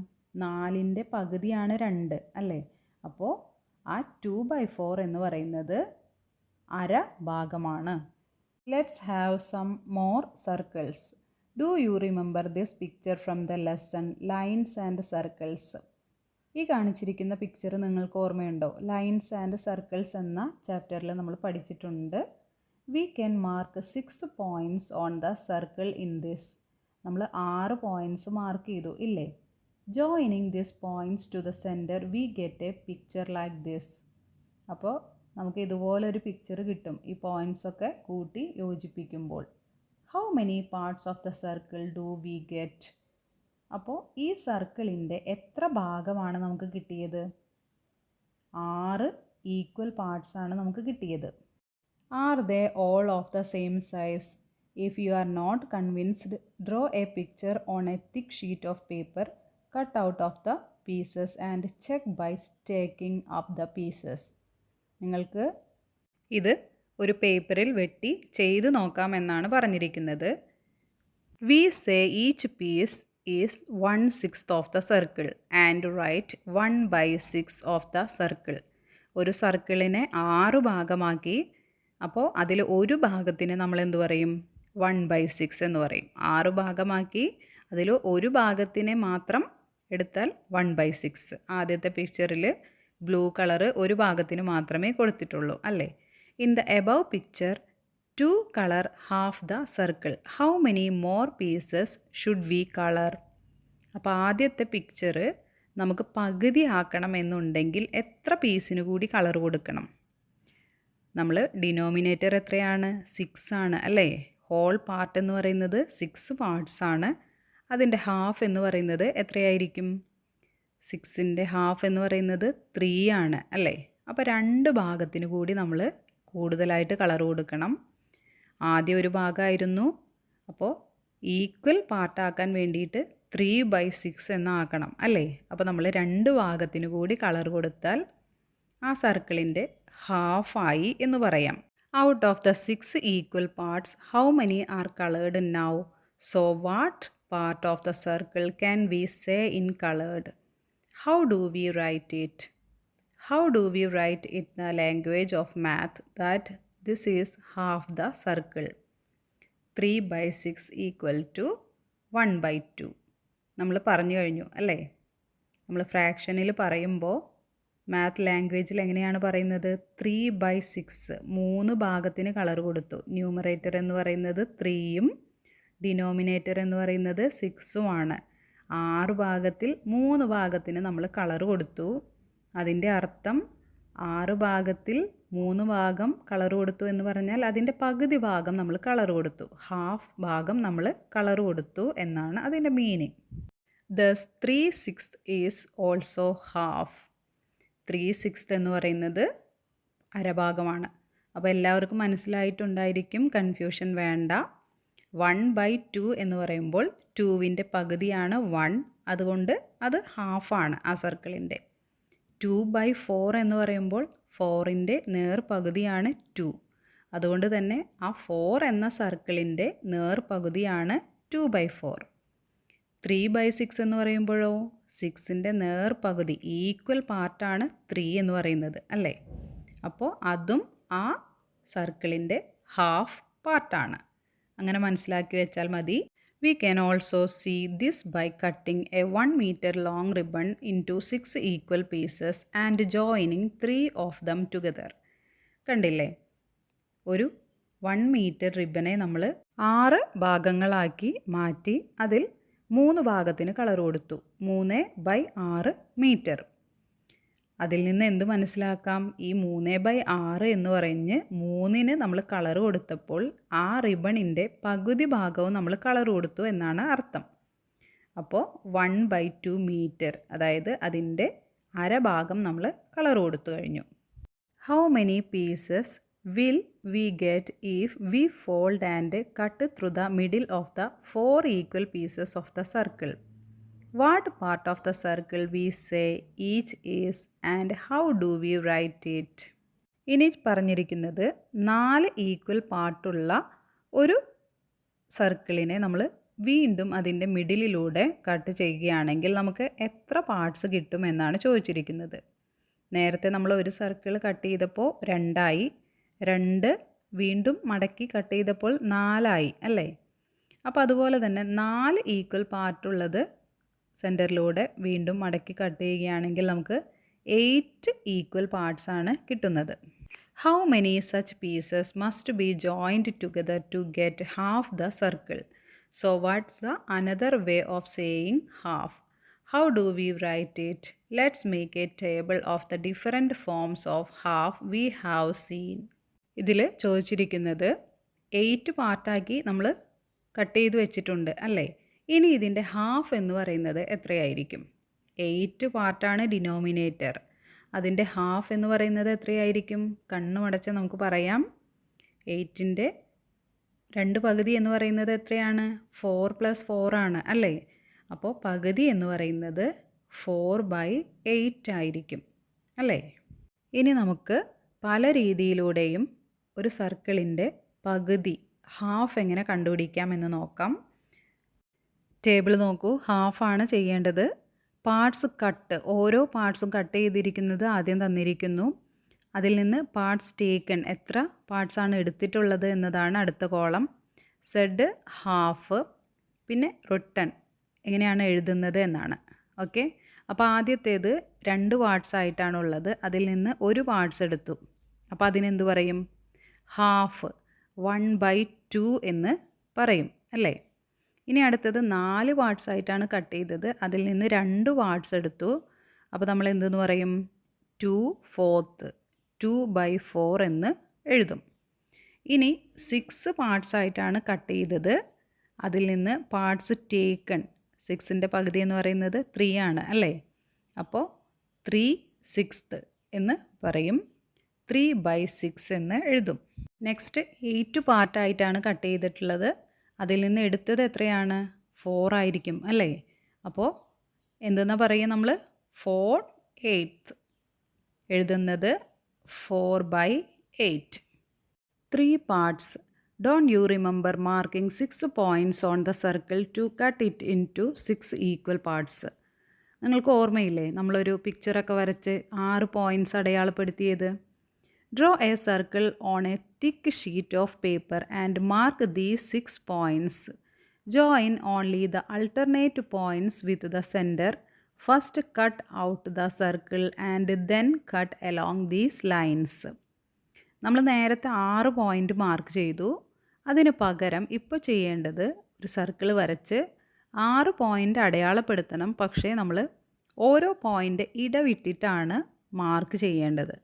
4ൻ്റെ പകുതിയാണ് 2 അല്ലേ? അപ്പോൾ ആ 2/4 എന്ന് പറയുന്നത് അര ഭാഗമാണ്. Let's have some more circles. Do you remember this picture from the lesson lines and circles? ഈ കാണിച്ചിരിക്കുന്ന പിക്ചർ നിങ്ങൾക്ക് ഓർമ്മയുണ്ടോ? ലൈൻസ് ആൻഡ് സർക്കിൾസ് എന്ന ചാപ്റ്ററിൽ നമ്മൾ പഠിച്ചിട്ടുണ്ട്. We can mark 6 points on the circle in this. നമ്മൾ 6 points മാർക്ക് ചെയ്തു ഇല്ലേ? Joining this points to the centre we get a picture like this. അപ്പോൾ നമുക്ക് ഇതുപോലൊരു പിക്ചർ കിട്ടും ഈ പോയിൻറ്റ്സ് ഒക്കെ കൂട്ടി യോജിപ്പിക്കുമ്പോൾ. How many parts of the circle do we get? അപ്പോൾ ഈ സർക്കിളിൻ്റെ എത്ര ഭാഗമാണ് നമുക്ക് കിട്ടിയത്? 6 ഈക്വൽ പാർട്സ് ആണ് നമുക്ക് കിട്ടിയത്. Are they all of the same size? If you are not convinced, draw a picture on a thick sheet of paper, cut out of the pieces and check by stacking up the pieces. നിങ്ങൾക്ക് ഇത് ഒരു പേപ്പറിൽ വെട്ടി ചെയ്ത് നോക്കാമെന്നാണ് പറഞ്ഞിരിക്കുന്നത്. We say each piece is 1/6 of the circle and write 1/6 of the circle. ഒരു സർക്കിളിനെ 6 ഭാഗമാക്കി. അപ്പോൾ അതിൽ ഒരു ഭാഗത്തിന് നമ്മൾ എന്ത് പറയും? 1/6 എന്ന് പറയും. 6 ഭാഗമാക്കി അതിൽ ഒരു ഭാഗത്തിനെ മാത്രം എടുത്താൽ 1/6. ആദ്യത്തെ പിക്ചറിൽ ബ്ലൂ കളറ് ഒരു ഭാഗത്തിന് മാത്രമേ കൊടുത്തിട്ടുള്ളൂ അല്ലേ? In the above picture 2 colour half the circle. How many more pieces should we colour? അപ്പോൾ ആദ്യത്തെ പിക്ചർ നമുക്ക് പകുതി ആക്കണം എന്നുണ്ടെങ്കിൽ എത്ര പീസിന് കൂടി കളർ കൊടുക്കണം? നമ്മൾ ഡിനോമിനേറ്റർ എത്രയാണ്? 6 ആണ് അല്ലേ? ഹോൾ പാർട്ട് എന്ന് പറയുന്നത് 6 പാർട്സ് ആണ്. അതിൻ്റെ ഹാഫ് എന്ന് പറയുന്നത് എത്രയായിരിക്കും? 6ൻ്റെ ഹാഫ് എന്ന് പറയുന്നത് 3 ആണ് അല്ലേ? അപ്പോൾ 2 ഭാഗത്തിന് കൂടി നമ്മൾ കൂടുതലായിട്ട് കളർ കൊടുക്കണം. ആദ്യം ഒരു ഭാഗമായിരുന്നു, അപ്പോൾ ഈക്വൽ പാർട്ടാക്കാൻ വേണ്ടിയിട്ട് 3/6 എന്നാക്കണം അല്ലേ? അപ്പോൾ നമ്മൾ 2 ഭാഗത്തിന് കൂടി കളർ കൊടുത്താൽ ആ സർക്കിളിൻ്റെ ഹാഫായി എന്ന് പറയാം. Out of the 6 equal parts how many are coloured now? So what part of the circle can we say in coloured? How do we write it? How do we write in the language of math that this is half the circle? 3/6 equal to 1/2. നമ്മൾ പറഞ്ഞു കഴിഞ്ഞു അല്ലേ? നമ്മൾ ഫ്രാക്ഷനിൽ പറയുമ്പോൾ math ലാംഗ്വേജിൽ എങ്ങനെയാണ് പറയുന്നത്? 3/6 3 ഭാഗത്തിന് കളർ കൊടുത്തു. ന്യൂമറേറ്റർ എന്ന് പറയുന്നത് 3ഉം ഡിനോമിനേറ്റർ എന്ന് പറയുന്നത് 6ഉമാണ്. 6 ഭാഗത്തിൽ 3 ഭാഗത്തിന് നമ്മൾ കളർ കൊടുത്തു. അതിൻ്റെ അർത്ഥം 6 ഭാഗത്തിൽ 3 ഭാഗം കളർ കൊടുത്തു എന്ന് പറഞ്ഞാൽ അതിൻ്റെ പകുതി ഭാഗം നമ്മൾ കളർ കൊടുത്തു. ഹാഫ് ഭാഗം നമ്മൾ കളർ കൊടുത്തു എന്നാണ് അതിൻ്റെ meaning. Thus 3/6 is also half. 3/6 എന്ന് പറയുന്നത് അരഭാഗമാണ്. അപ്പോൾ എല്ലാവർക്കും മനസ്സിലായിട്ടുണ്ടായിരിക്കും, കൺഫ്യൂഷൻ വേണ്ട. 1/2 എന്ന് പറയുമ്പോൾ 2വിൻ്റെ പകുതിയാണ് 1, അതുകൊണ്ട് അത് ഹാഫാണ് ആ സർക്കിളിൻ്റെ. 2/4 എന്ന് പറയുമ്പോൾ 4ൻ്റെ നേർ പകുതിയാണ് 2, അതുകൊണ്ട് തന്നെ ആ 4 എന്ന സർക്കിളിൻ്റെ നേർ പകുതിയാണ് 2/4. 3/6 എന്ന് പറയുമ്പോഴോ 6ൻ്റെ നേർ പകുതി ഈക്വൽ പാർട്ടാണ് 3 എന്ന് പറയുന്നത് അല്ലേ? അപ്പോൾ അതും ആ സർക്കിളിൻ്റെ ഹാഫ് പാർട്ടാണ്. അങ്ങനെ മനസ്സിലാക്കി വെച്ചാൽ മതി. We can also see this by cutting a 1 meter long ribbon into 6 equal pieces and joining 3 of them together. കണ്ടില്ലേ? ഒരു 1 മീറ്റർ റിബനെ നമ്മൾ 6 ഭാഗങ്ങളാക്കി മാറ്റി അതിൽ 3 ഭാഗത്തിന് കളർ കൊടുത്തു. 3/6 മീറ്റർ. അതിൽ നിന്ന് എന്ത് മനസ്സിലാക്കാം? ഈ 3/6 എന്ന് പറഞ്ഞ് 3ന് നമ്മൾ കളർ കൊടുത്തപ്പോൾ ആ റിബണിൻ്റെ പകുതി ഭാഗവും നമ്മൾ കളർ കൊടുത്തു എന്നാണ് അർത്ഥം. അപ്പോൾ 1/2 മീറ്റർ, അതായത് അതിൻ്റെ അരഭാഗം നമ്മൾ കളർ കൊടുത്തു കഴിഞ്ഞു. How many pieces will we get if we fold and cut through the middle of the 4 equal pieces of the circle? What part of the circle we say each is and how do we write it? ഇനി പറഞ്ഞിരിക്കുന്നത് 4 equal പാർട്ടുള്ള ഒരു സർക്കിളിനെ നമ്മൾ വീണ്ടും അതിൻ്റെ മിഡിലിലൂടെ cut ചെയ്യുകയാണെങ്കിൽ നമുക്ക് എത്ര parts കിട്ടും എന്നാണ് ചോദിച്ചിരിക്കുന്നത്. നേരത്തെ നമ്മൾ ഒരു സർക്കിൾ കട്ട് ചെയ്തപ്പോൾ 2ആയി, 2 വീണ്ടും മടക്കി കട്ട് ചെയ്തപ്പോൾ 4ആയി അല്ലേ? അപ്പോൾ അതുപോലെ തന്നെ 4 ഈക്വൽ പാർട്ടുള്ളത് സെൻറ്ററിലൂടെ വീണ്ടും മടക്കി കട്ട് ചെയ്യുകയാണെങ്കിൽ നമുക്ക് 8 ഈക്വൽ പാർട്സ് ആണ് കിട്ടുന്നത്. How many such pieces must be joined together to get half the circle? So what's the another way of saying half? How do we write it? Let's make a table of the different forms of half we have seen. ഇതിൽ ചോദിച്ചിരിക്കുന്നത് 8 പാർട്ടാക്കി നമ്മൾ cut ചെയ്ത് വെച്ചിട്ടുണ്ട് അല്ലേ? ഇനി ഇതിൻ്റെ half എന്ന് പറയുന്നത് എത്രയായിരിക്കും? 8 പാർട്ടാണ് ഡിനോമിനേറ്റർ. അതിൻ്റെ ഹാഫ് എന്ന് പറയുന്നത് എത്രയായിരിക്കും? കണ്ണുമടച്ച് നമുക്ക് പറയാം. 8ൻ്റെ 2 പകുതി എന്ന് പറയുന്നത് എത്രയാണ്? 4 + 4 ആണ് അല്ലേ? അപ്പോൾ പകുതി എന്ന് പറയുന്നത് 4/8 ആയിരിക്കും അല്ലേ? ഇനി നമുക്ക് പല രീതിയിലൂടെയും ഒരു സർക്കിളിൻ്റെ പകുതി ഹാഫ് എങ്ങനെ കണ്ടുപിടിക്കാം എന്ന് നോക്കാം. ടേബിൾ നോക്കൂ, ഹാഫാണ് ചെയ്യേണ്ടത്. പാർട്സ് കട്ട്, ഓരോ പാർട്സും കട്ട് ചെയ്തിരിക്കുന്നത് ആദ്യം തന്നിരിക്കുന്നു. അതിൽ നിന്ന് പാർട്സ് ടേക്കൺ, എത്ര പാർട്സാണ് എടുത്തിട്ടുള്ളത് എന്നതാണ് അടുത്ത കോളം. സെഡ് ഹാഫ്, പിന്നെ റിട്ടൺ എങ്ങനെയാണ് എഴുതുന്നത് എന്നാണ്. ഓക്കെ, അപ്പോൾ ആദ്യത്തേത് 2 പാർട്സ് ആയിട്ടാണുള്ളത്. അതിൽ നിന്ന് ഒരു പാർട്സ് എടുത്തു. അപ്പോൾ അതിനെന്ത് പറയും? ഹാഫ്, 1/2 എന്ന് പറയും അല്ലേ? ഇനി അടുത്തത് 4 പാർട്സ് ആയിട്ടാണ് കട്ട് ചെയ്തത്. അതിൽ നിന്ന് 2 പാർട്സ് എടുത്തു. അപ്പോൾ നമ്മൾ എന്തെന്ന് പറയും? 2/4, 2/4 എന്ന് എഴുതും. ഇനി 6 പാർട്സ് ആയിട്ടാണ് കട്ട് ചെയ്തത്. അതിൽ നിന്ന് പാർട്സ് ടേക്കൺ, 6ൻ്റെ പകുതി എന്ന് പറയുന്നത് 3 ആണ് അല്ലേ? അപ്പോൾ 3/6 എന്ന് പറയും. 3/6 എന്ന് എഴുതും. നെക്സ്റ്റ് 8 പാർട്ടായിട്ടാണ് കട്ട് ചെയ്തിട്ടുള്ളത്. അതിൽ നിന്ന് എടുത്തത് എത്രയാണ്? 4 ആയിരിക്കും അല്ലേ? അപ്പോൾ എന്തെന്നാ പറയുക നമ്മൾ? 4/8 എഴുതുന്നത് 4/8. 3 parts. Don't you remember marking 6 points on the circle to cut it into 6 equal parts? നിങ്ങൾക്ക് ഓർമ്മയില്ലേ നമ്മളൊരു പിക്ചറൊക്കെ വരച്ച് 6 points അടയാളപ്പെടുത്തിയത്? Draw a circle on a thick sheet of paper and mark these 6 points. Join only the alternate points with the center. First cut out the circle and then cut along these lines. നമ്മൾ നേരത്തെ 6 point mark ചെയ്തു. അതിന് പകരം ഇപ്പോൾ ചെയ്യേണ്ടത് ഒരു circle വരച്ച് 6 point അടയാളപ്പെടുത്തണം. പക്ഷേ നമ്മൾ ഓരോ പോയിൻ്റ് ഇടവിട്ടിട്ടാണ് മാർക്ക് ചെയ്യേണ്ടത്.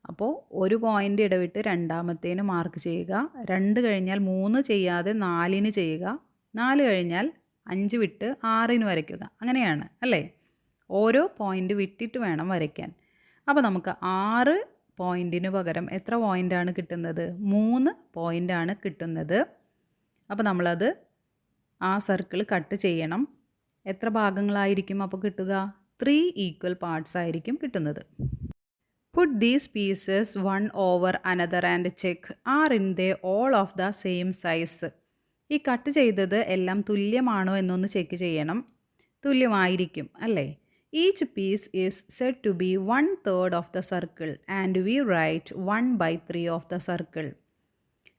അപ്പോൾ ഒരു പോയിൻ്റ് ഇടവിട്ട് രണ്ടാമത്തേന് മാർക്ക് ചെയ്യുക. 2 കഴിഞ്ഞാൽ 3 ചെയ്യാതെ 4ന് ചെയ്യുക. 4 കഴിഞ്ഞാൽ 5 വിട്ട് 6ന് വരയ്ക്കുക. അങ്ങനെയാണ് അല്ലേ? ഓരോ പോയിൻ്റ് വിട്ടിട്ട് വേണം വരയ്ക്കാൻ. അപ്പോൾ നമുക്ക് 6 പോയിൻറ്റിന് പകരം എത്ര പോയിൻ്റാണ് കിട്ടുന്നത്? 3 പോയിൻ്റാണ് കിട്ടുന്നത്. അപ്പോൾ നമ്മളത് ആ സർക്കിൾ കട്ട് ചെയ്യണം. എത്ര ഭാഗങ്ങളായിരിക്കും അപ്പോൾ കിട്ടുക? 3 ഈക്വൽ പാർട്സ് ആയിരിക്കും കിട്ടുന്നത്. Put these pieces one over another and check are they all of the same size. ഈ കട്ട് ചെയ്തത് എല്ലാം തുല്യമാണോ എന്നൊന്ന് ചെക്ക് ചെയ്യണം. തുല്യമായിരിക്കും അല്ലേ? Each piece is said to be 1/3 of the circle and we write 1/3 of the circle.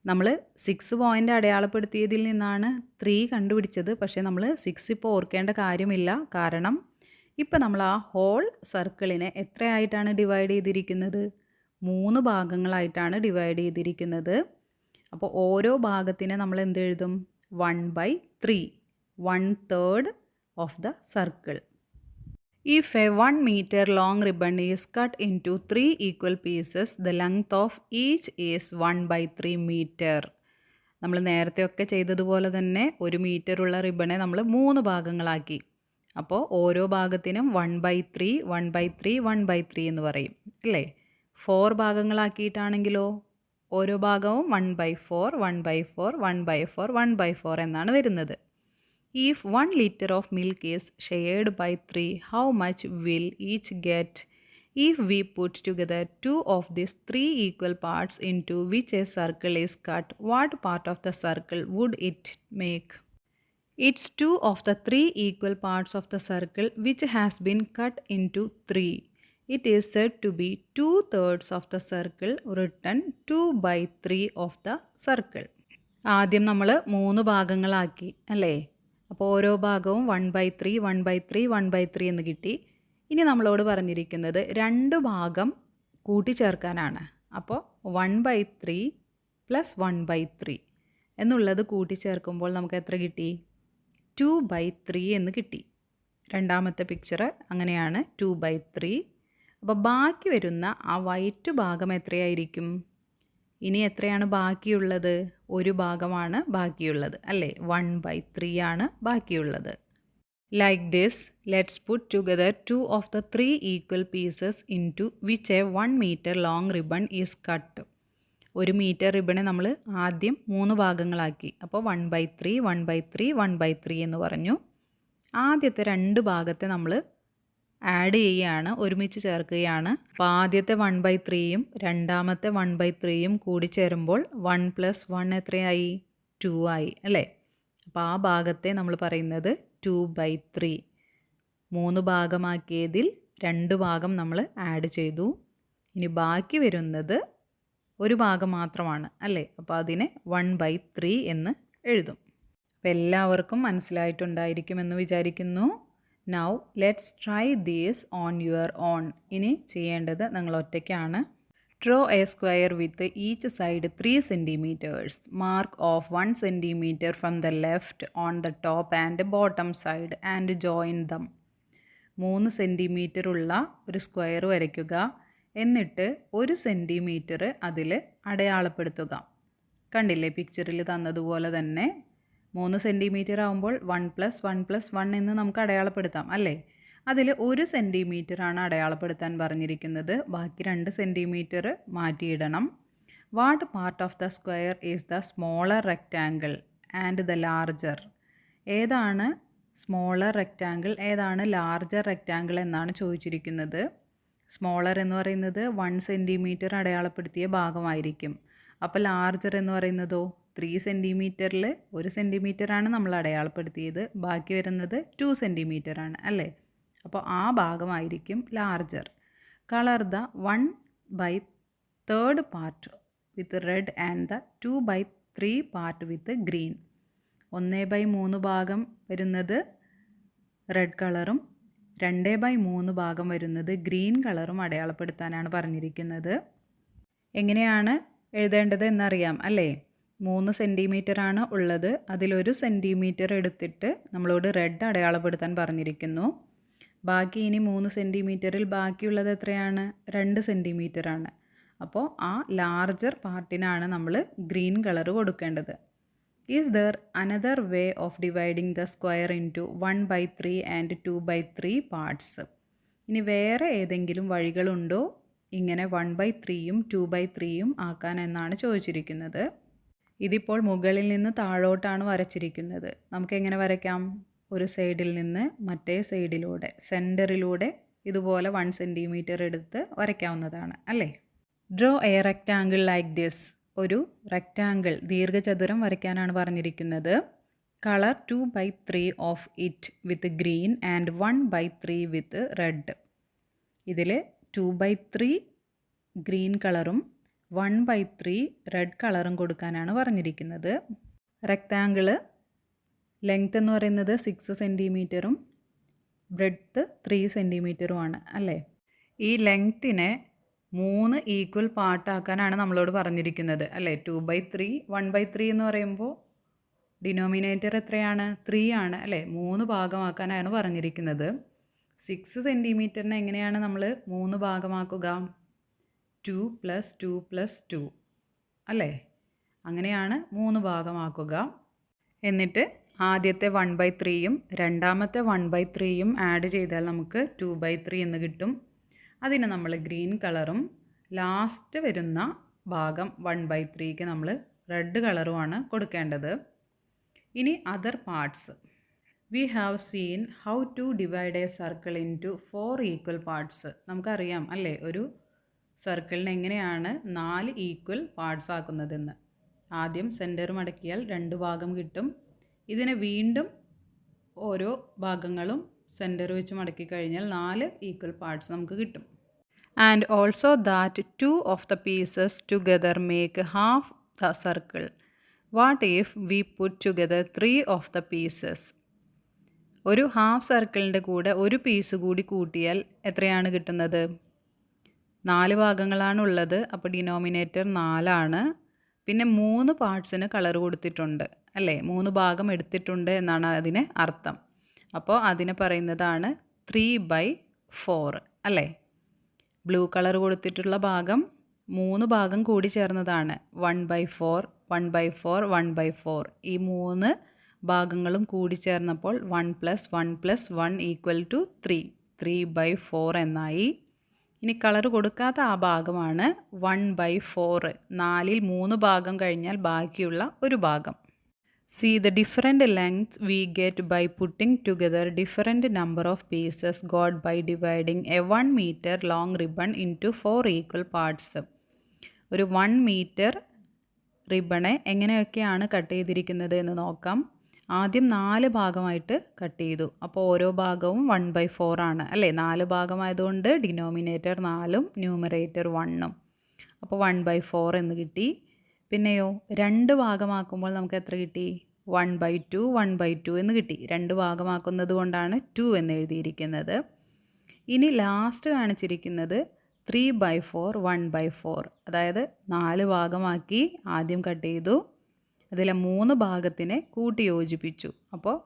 നമ്മൾ 6 point അടയാളപ്പെടുത്തിയതിൽ നിന്നാണ് 3 കണ്ടുപിടിച്ചത്. പക്ഷേ നമ്മൾ 6 ഇപ്പോൾ ഓർക്കേണ്ട കാര്യമില്ല. കാരണം ഇപ്പോൾ നമ്മൾ ആ ഹോൾ സർക്കിളിനെ എത്രയായിട്ടാണ് ഡിവൈഡ് ചെയ്തിരിക്കുന്നത്? 3 ഭാഗങ്ങളായിട്ടാണ് ഡിവൈഡ് ചെയ്തിരിക്കുന്നത്. അപ്പോൾ ഓരോ ഭാഗത്തിനെ നമ്മൾ എന്ത് എഴുതും? 1/3, 1/3 of the circle. If a 1 meter long ribbon is cut into 3 equal pieces, the length of each is 1/3 meter. നമ്മൾ നേരത്തെയൊക്കെ ചെയ്തതുപോലെ തന്നെ 1 മീറ്ററുള്ള റിബണെ നമ്മൾ 3 ഭാഗങ്ങളാക്കി. അപ്പോൾ ഓരോ ഭാഗത്തിനും 1/3, 1/3, 1/3 എന്ന് പറയും അല്ലേ? 4 ഭാഗങ്ങളാക്കിയിട്ടാണെങ്കിലോ ഓരോ ഭാഗവും 1/4, 1/4, 1/4, 1/4 എന്നാണ് വരുന്നത്. If 1 liter of milk is shared by 3, how much will each get? If we put together 2 of these 3 equal parts into which a circle is cut, what part of the circle would it make? It's 2 of the 3 equal parts of the circle which has been cut into 3. It is said to be 2/3 of the circle, written 2/3 of the circle. ആദ്യം നമ്മൾ 3 ഭാഗങ്ങളാക്കി അല്ലേ? അപ്പോൾ ഓരോ ഭാഗവും 1/3, 1/3, 1/3 എന്ന് കിട്ടി. ഇനി നമ്മളോട് പറഞ്ഞിരിക്കുന്നത് 2 ഭാഗം കൂട്ടിച്ചേർക്കാനാണ്. അപ്പോൾ 1/3 + 1/3 എന്നുള്ളത് കൂട്ടിച്ചേർക്കുമ്പോൾ നമുക്ക് എത്ര കിട്ടി? 2/3 എന്ന് കിട്ടി. രണ്ടാമത്തെ പിക്ചർ അങ്ങനെയാണ്, 2/3. അപ്പോൾ ബാക്കി വരുന്ന ആ വൈറ്റ് ഭാഗം എത്രയായിരിക്കും? ഇനി എത്രയാണ് ബാക്കിയുള്ളത്? ഒരു ഭാഗമാണ് ബാക്കിയുള്ളത് അല്ലേ? 1/3 ആണ് ബാക്കിയുള്ളത്. Like this, let's put together 2 of the 3 equal pieces into which a 1 metre long ribbon is cut. 1 metre റിബണെ നമ്മൾ ആദ്യം 3 ഭാഗങ്ങളാക്കി. അപ്പോൾ 1/3, 1/3, 1/3 എന്ന് പറഞ്ഞു. ആദ്യത്തെ 2 ഭാഗത്തെ നമ്മൾ ആഡ് ചെയ്യുകയാണ്, ഒരുമിച്ച് ചേർക്കുകയാണ്. അപ്പോൾ ആദ്യത്തെ 1/3യും രണ്ടാമത്തെ 1/3യും കൂടി ചേരുമ്പോൾ 1 + 1 എത്രയായി? 2 ആയി അല്ലേ? അപ്പോൾ ആ ഭാഗത്തെ നമ്മൾ പറയുന്നത് 2/3. 3 ഭാഗമാക്കിയതിൽ 2 ഭാഗം നമ്മൾ ആഡ് ചെയ്തു. ഇനി ബാക്കി വരുന്നത് ഒരു ഭാഗം മാത്രമാണ് അല്ലേ? അപ്പോൾ അതിനെ 1/3 എന്ന് എഴുതും. അപ്പോൾ എല്ലാവർക്കും മനസ്സിലായിട്ടുണ്ടായിരിക്കുമെന്ന് വിചാരിക്കുന്നു. Now let's try these on your own. ഇനി ചെയ്യേണ്ടത് നിങ്ങൾ ഒറ്റയ്ക്കാണ്. Draw A square with each side 3 centimeters. Mark of 1 centimeter from the left on the top and bottom side and join dum. 3 centimetre ഉള്ള ഒരു സ്ക്വയർ വരയ്ക്കുക. എന്നിട്ട് 1 സെൻറ്റിമീറ്റർ അതിൽ അടയാളപ്പെടുത്തുക. കണ്ടില്ലേ പിക്ചറിൽ തന്നതുപോലെ തന്നെ 3 സെൻറ്റിമീറ്റർ ആകുമ്പോൾ 1 + 1 + 1 എന്ന് നമുക്ക് അടയാളപ്പെടുത്താം അല്ലേ? അതിൽ 1 സെൻറ്റിമീറ്ററാണ് അടയാളപ്പെടുത്താൻ പറഞ്ഞിരിക്കുന്നത്. ബാക്കി 2 സെൻറ്റിമീറ്റർ മാറ്റിയിടണം. What part of the square is the smaller rectangle and the larger. ഏതാണ് സ്മോളർ റെക്റ്റാങ്കിൾ, ഏതാണ് ലാർജർ റെക്റ്റാങ്കിൾ എന്നാണ് ചോദിച്ചിരിക്കുന്നത്. സ്മോളർ എന്ന് പറയുന്നത് 1 സെൻറ്റിമീറ്റർ അടയാളപ്പെടുത്തിയ ഭാഗമായിരിക്കും. അപ്പോൾ ലാർജർ എന്ന് പറയുന്നതോ 3 സെൻറ്റിമീറ്ററിൽ 1 സെൻറ്റിമീറ്ററാണ് നമ്മൾ അടയാളപ്പെടുത്തിയത്, ബാക്കി വരുന്നത് 2 സെൻറ്റിമീറ്റർ ആണ് അല്ലേ. അപ്പോൾ ആ ഭാഗമായിരിക്കും larger. Colour the 1/3 part with red and the 2/3 part with green. 1/3 ഭാഗം വരുന്നത് റെഡ് കളറും 2/3 ഭാഗം വരുന്നത് ഗ്രീൻ കളറും അടയാളപ്പെടുത്താനാണ് പറഞ്ഞിരിക്കുന്നത്. എങ്ങനെയാണ് എഴുതേണ്ടത് എന്നറിയാം അല്ലേ. 3 സെൻറ്റിമീറ്റർ ആണ് ഉള്ളത്, അതിലൊരു സെൻറ്റിമീറ്റർ എടുത്തിട്ട് നമ്മളോട് റെഡ് അടയാളപ്പെടുത്താൻ പറഞ്ഞിരിക്കുന്നു. ബാക്കി ഇനി 3 സെൻറ്റിമീറ്ററിൽ ബാക്കിയുള്ളത് എത്രയാണ്? 2 സെൻറ്റിമീറ്റർ ആണ്. അപ്പോൾ ആ ലാർജർ പാർട്ടിനാണ് നമ്മൾ ഗ്രീൻ കളർ കൊടുക്കേണ്ടത്. Is there another way of dividing the square into 1/3 and 2/3 parts? ഇനി വേറെ ഏതെങ്കിലും വഴികളുണ്ടോ ഇങ്ങനെ 1/3യും 2/3യും ആക്കാൻ എന്നാണ് ചോദിച്ചിരിക്കുന്നത്. ഇതിപ്പോൾ മുകളിൽ നിന്ന് താഴോട്ടാണ് വരച്ചിരിക്കുന്നത്. നമുക്ക് എങ്ങനെ വരയ്ക്കാം? ഒരു സൈഡിൽ നിന്ന് മറ്റേ സൈഡിലൂടെ സെൻറ്ററിലൂടെ ഇതുപോലെ 1 സെൻറ്റിമീറ്റർ എടുത്ത് വരയ്ക്കാവുന്നതാണ് അല്ലേ. Draw A rectangle like this. ഒരു റെക്റ്റാങ്കിൾ ദീർഘചതുരം വരയ്ക്കാനാണ് പറഞ്ഞിരിക്കുന്നത്. Colour 2/3 of it with green and 1/3 with red. ഇതിൽ 2/3 ഗ്രീൻ കളറും 1/3 റെഡ് കളറും കൊടുക്കാനാണ് പറഞ്ഞിരിക്കുന്നത്. റെക്റ്റാങ്കിള് ലെങ്ത് എന്ന് പറയുന്നത് 6 സെൻറ്റിമീറ്ററും ബ്രെഡ്ത്ത് 3 സെൻറ്റിമീറ്ററുമാണ് അല്ലേ. ഈ ലെങ്ത്തിനെ 3 ഈക്വൽ പാർട്ടാക്കാനാണ് നമ്മളോട് പറഞ്ഞിരിക്കുന്നത് അല്ലേ. 2/3 1/3 എന്ന് പറയുമ്പോൾ ഡിനോമിനേറ്റർ എത്രയാണ്? 3 ആണ് അല്ലേ. 3 ഭാഗമാക്കാനാണ് പറഞ്ഞിരിക്കുന്നത്. 6 സെൻറ്റിമീറ്ററിനെ എങ്ങനെയാണ് നമ്മൾ 3 ഭാഗമാക്കുക? 2 + 2 + 2 അല്ലേ. അങ്ങനെയാണ് 3 ഭാഗമാക്കുക. എന്നിട്ട് ആദ്യത്തെ 1/3യും രണ്ടാമത്തെ 1/3യും ആഡ് ചെയ്താൽ നമുക്ക് 2/3 എന്ന് കിട്ടും. അതിന് നമ്മൾ ഗ്രീൻ കളറും ലാസ്റ്റ് വരുന്ന ഭാഗം 1/3ക്ക് നമ്മൾ റെഡ് കളറുമാണ് കൊടുക്കേണ്ടത്. ഇനി other parts. We have seen how to divide a circle into 4 equal parts. നമുക്കറിയാം അല്ലേ ഒരു സർക്കിളിനെ എങ്ങനെയാണ് 4 ഈക്വൽ പാർട്സ് ആക്കുന്നതെന്ന്. ആദ്യം സെൻറ്റർ മടക്കിയാൽ 2 ഭാഗം കിട്ടും. ഇതിനെ വീണ്ടും ഓരോ ഭാഗങ്ങളും സെൻറ്റർ വെച്ച് മടക്കി കഴിഞ്ഞാൽ 4 ഈക്വൽ പാർട്സ് നമുക്ക് കിട്ടും. And also that 2 of the pieces together make half the circle. What if we put together 3 of the pieces? ഒരു ഹാഫ് സർക്കിളിൻ്റെ കൂടെ ഒരു പീസ് കൂടി കൂട്ടിയാൽ എത്രയാണ് കിട്ടുന്നത്? 4 ഭാഗങ്ങളാണ് ഉള്ളത്. അപ്പോൾ ഡിനോമിനേറ്റർ 4 ആണ്. പിന്നെ 3 പാർട്സിന് കളർ കൊടുത്തിട്ടുണ്ട് അല്ലേ. 3 ഭാഗം എടുത്തിട്ടുണ്ട് എന്നാണ് അതിന് അർത്ഥം. അപ്പോൾ അതിനെ പറയുന്നതാണ് 3/4 അല്ലേ. ബ്ലൂ കളർ കൊടുത്തിട്ടുള്ള ഭാഗം 3 ഭാഗം കൂടി ചേർന്നതാണ്. 1/4 1/4 1/4 ഈ 3 ഭാഗങ്ങളും കൂടി ചേർന്നപ്പോൾ 1 + 1 + 1 = 3 3/4 എന്നായി. ഇനി കളർ കൊടുക്കാത്ത ആ ഭാഗമാണ് 1/4. 4ൽ 3 ഭാഗം കഴിഞ്ഞാൽ ബാക്കിയുള്ള ഒരു ഭാഗം. See the different length we get by putting together different number of pieces got by dividing a 1 meter long ribbon into 4 equal parts. ഒരു 1 മീറ്റർ റിബണെ എങ്ങനെയൊക്കെയാണ് കട്ട് ചെയ്തിരിക്കുന്നത് എന്ന് നോക്കാം. ആദ്യം 4 ഭാഗമായിട്ട് കട്ട് ചെയ്തു. അപ്പോൾ ഓരോ ഭാഗവും 1/4 ആണ് അല്ലേ. 4 ഭാഗമായതുകൊണ്ട് ഡിനോമിനേറ്റർ 4ഉം ന്യൂമറേറ്റർ 1ഉം. അപ്പോൾ 1/4 എന്ന് കിട്ടി. പിന്നെയോ 2 ഭാഗമാക്കുമ്പോൾ നമുക്ക് എത്ര കിട്ടി? 1/2 1/2 എന്ന് കിട്ടി. 2 ഭാഗമാക്കുന്നത് കൊണ്ടാണ് 2 എന്ന് എഴുതിയിരിക്കുന്നത്. ഇനി ലാസ്റ്റ് കാണിച്ചിരിക്കുന്നത് 3/4 1/4. അതായത് 4 ഭാഗമാക്കി ആദ്യം കട്ട് ചെയ്തു, അതിലെ 3 ഭാഗത്തിനെ കൂട്ടി യോജിപ്പിച്ചു. അപ്പോൾ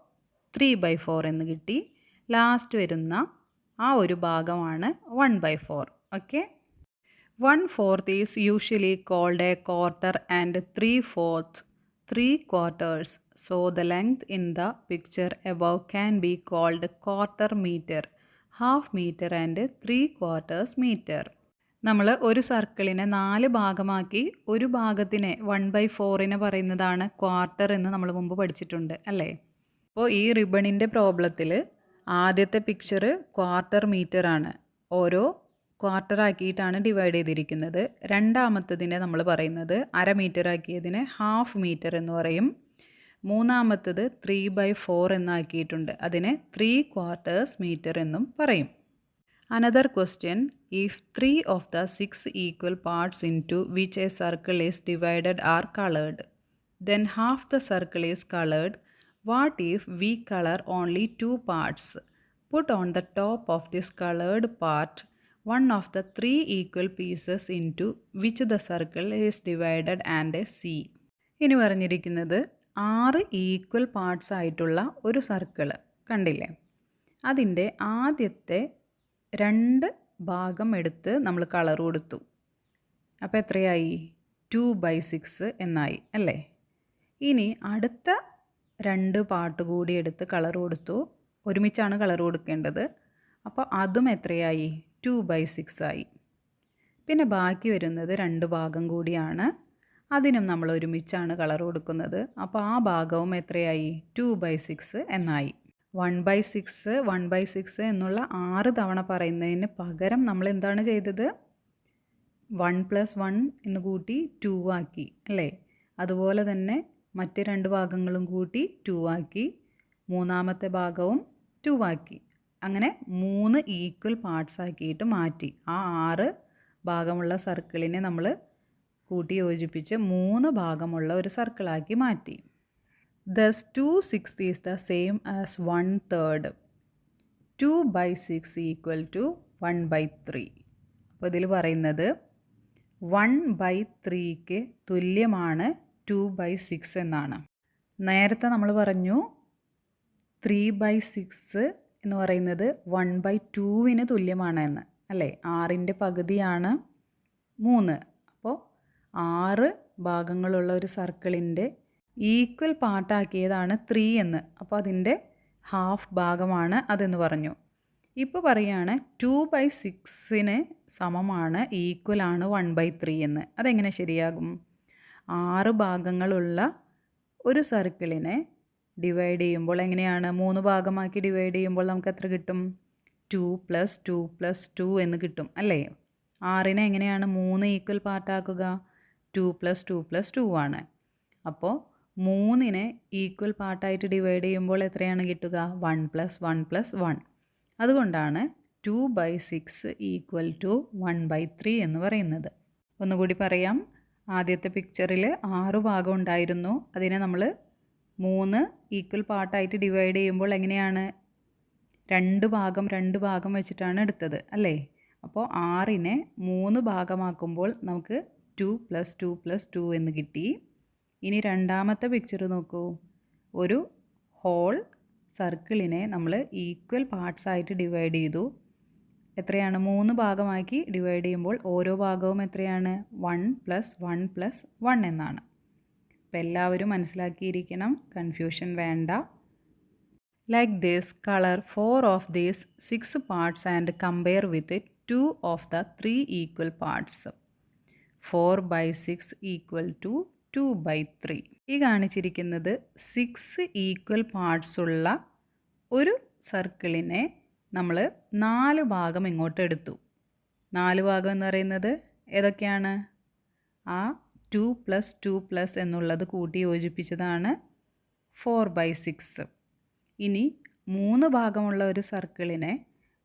3/4 എന്ന് കിട്ടി. ലാസ്റ്റ് വരുന്ന ആ ഒരു ഭാഗമാണ് 1/4. Okay. 1/4 is usually called a quarter and 3/4 3 quarters. So the length in the picture above can be called quarter meter, half meter and 3/4 meter. നമ്മൾ ഒരു സർക്കിളിനെ 4 ഭാഗമാക്കി ഒരു ഭാഗത്തിനെ 1/4 പറയുന്നതാണ് ക്വാർട്ടർ എന്ന് നമ്മൾ മുമ്പ് പഠിച്ചിട്ടുണ്ട് അല്ലേ? അപ്പോൾ ഈ റിബണിൻ്റെ പ്രോബ്ലത്തിൽ ആദ്യത്തെ പിക്ചർ ക്വാർട്ടർ മീറ്റർ ആണ്. ഓരോ ക്വാർട്ടർ ആക്കിയിട്ടാണ് ഡിവൈഡ് ചെയ്തിരിക്കുന്നത്. രണ്ടാമത്തതിനെ നമ്മൾ പറയുന്നത് അര മീറ്റർ ആക്കിയതിനെ ഹാഫ് മീറ്റർ എന്ന് പറയും. മൂന്നാമത്തത് 3/4 എന്നാക്കിയിട്ടുണ്ട്. അതിനെ 3 quarters meter എന്നും പറയും. Another question, if 3 of the 6 equal parts into which a circle is divided are colored, then half the circle is colored. What if we color only 2 parts? Put on the top of this colored part one of the 3 equal pieces into which the circle is divided and see. ഇനി പറഞ്ഞിരിക്കുന്നത് 6 equal parts ആയിട്ടുള്ള ഒരു circle കണ്ടില്ലേ? അതിൻ്റെ ആദ്യത്തെ 2 ഭാഗം എടുത്ത് നമ്മൾ കളർ കൊടുത്തു. അപ്പോൾ എത്രയായി? 2/6 എന്നായി അല്ലേ? ഇനി അടുത്ത 2 പാർട്ട് കൂടി എടുത്ത് കളർ കൊടുത്തു. ഒരുമിച്ചാണ് കളർ കൊടുക്കേണ്ടത്. അപ്പോൾ അതും എത്രയായി? 2/6 ആയി. പിന്നെ ബാക്കി വരുന്നത് 2 ഭാഗം കൂടിയാണ്. അതിനും നമ്മൾ ഒരുമിച്ചാണ് കളർ കൊടുക്കുന്നത്. അപ്പോൾ ആ ഭാഗവും എത്രയായി? 2/6 എന്നായി. 1/6 എന്നുള്ള 6 തവണ പറയുന്നതിന് പകരം നമ്മൾ എന്താണ് ചെയ്തത്? 1 + 1 എന്ന് കൂട്ടി 2 ആക്കി അല്ലേ? അതുപോലെ തന്നെ മറ്റ് 2 ഭാഗങ്ങളും കൂട്ടി 2 ആക്കി. മൂന്നാമത്തെ ഭാഗവും 2 ആക്കി. അങ്ങനെ 3 ഈക്വൽ പാർട്സ് ആക്കിയിട്ട് മാറ്റി. ആ 6 ഭാഗമുള്ള സർക്കിളിനെ നമ്മൾ കൂട്ടി യോജിപ്പിച്ച് 3 ഭാഗമുള്ള ഒരു സർക്കിളാക്കി മാറ്റി. Thus 2/6 is the same as 1/3. 2/6 equal to 1/3. അപ്പോൾ ഇതിൽ പറയുന്നത് 1/3ക്ക് തുല്യമാണ് 2/6 എന്നാണ്. നേരത്തെ നമ്മൾ പറഞ്ഞു 3/6 എന്ന് പറയുന്നത് 1/2ന് തുല്യമാണ് എന്ന് അല്ലേ? 6ൻ്റെ പകുതിയാണ് 3. അപ്പോൾ 6 ഭാഗങ്ങളുള്ള ഒരു സർക്കിളിൻ്റെ ഈക്വൽ പാർട്ടാക്കിയതാണ് 3 എന്ന്. അപ്പോൾ അതിൻ്റെ ഹാഫ് ഭാഗമാണ് അതെന്ന് പറഞ്ഞു. ഇപ്പോൾ പറയുകയാണ് 2/6ന് സമമാണ് ഈക്വലാണ് 1/3 എന്ന്. അതെങ്ങനെ ശരിയാകും? 6 ഭാഗങ്ങളുള്ള ഒരു സർക്കിളിനെ ഡിവൈഡ് ചെയ്യുമ്പോൾ എങ്ങനെയാണ്? 3 ഭാഗമാക്കി ഡിവൈഡ് ചെയ്യുമ്പോൾ നമുക്ക് എത്ര കിട്ടും? 2 + 2 + 2 എന്ന് കിട്ടും അല്ലേ? 6നെ എങ്ങനെയാണ് 3 ഈക്വൽ പാർട്ടാക്കുക? 2 + 2 + 2 ആണ്. അപ്പോൾ 3നെ ഈക്വൽ പാർട്ടായിട്ട് ഡിവൈഡ് ചെയ്യുമ്പോൾ എത്രയാണ് കിട്ടുക? 1 + 1 + 1. അതുകൊണ്ടാണ് 2/6 = 1/3 എന്ന് പറയുന്നത്. ഒന്നുകൂടി പറയാം. ആദ്യത്തെ പിക്ചറിൽ 6 ഭാഗം ഉണ്ടായിരുന്നു. അതിനെ നമ്മൾ 3 ഈക്വൽ പാർട്ടായിട്ട് ഡിവൈഡ് ചെയ്യുമ്പോൾ എങ്ങനെയാണ്? 2 ഭാഗം വെച്ചിട്ടാണ് എടുത്തത് അല്ലേ? അപ്പോൾ 6നെ 3 ഭാഗമാക്കുമ്പോൾ നമുക്ക് 2 + 2 + 2 എന്ന് കിട്ടി. ഇനി രണ്ടാമത്തെ പിക്ചർ നോക്കൂ. ഒരു ഹോൾ സർക്കിളിനെ നമ്മൾ ഈക്വൽ പാർട്സ് ആയിട്ട് ഡിവൈഡ് ചെയ്തു. എത്രയാണ്? 3 ഭാഗമാക്കി ഡിവൈഡ് ചെയ്യുമ്പോൾ ഓരോ ഭാഗവും എത്രയാണ്? 1 + 1 + 1 എന്നാണ്. അപ്പോൾ എല്ലാവരും മനസ്സിലാക്കിയിരിക്കണം, കൺഫ്യൂഷൻ വേണ്ട. Like this colour 4 of these 6 parts and compare with 2 of the 3 equal parts. 4/6 = 2/3. ഈ കാണിച്ചിരിക്കുന്നത് 6 ഈക്വൽ പാർട്സ് ഉള്ള ഒരു സർക്കിളിനെ നമ്മൾ 4 ഭാഗം ഇങ്ങോട്ട് എടുത്തു. 4 ഭാഗം എന്ന് പറയുന്നത് ഏതൊക്കെയാണ്? ആ 2 + 2 + എന്നുള്ളത് കൂട്ടി യോജിപ്പിച്ചതാണ് 4/6. ഇനി 3 ഭാഗമുള്ള ഒരു സർക്കിളിനെ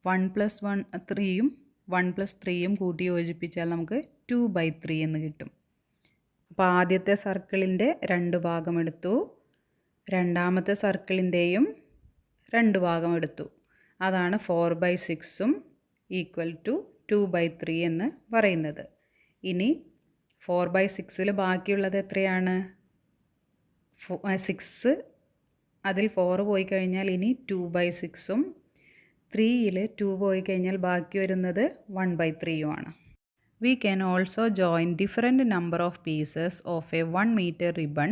1 + 1 3യും 1 + 3യും കൂട്ടി യോജിപ്പിച്ചാൽ നമുക്ക് 2/3 എന്ന് കിട്ടും. അപ്പോൾ ആദ്യത്തെ സർക്കിളിൻ്റെ 2 ഭാഗം എടുത്തു. രണ്ടാമത്തെ സർക്കിളിൻ്റെയും 2 ഭാഗം എടുത്തു. അതാണ് 4/6 = 2/3 എന്ന് പറയുന്നത്. ഇനി 4/6ൽ ബാക്കിയുള്ളത് എത്രയാണ്? 6. അതിൽ 4 പോയി കഴിഞ്ഞാൽ ഇനി 2/6ഉം 3ൽ 2 പോയി കഴിഞ്ഞാൽ ബാക്കി വരുന്നത് 1/3യുമാണ്. We can also join different number of pieces of a 1 meter ribbon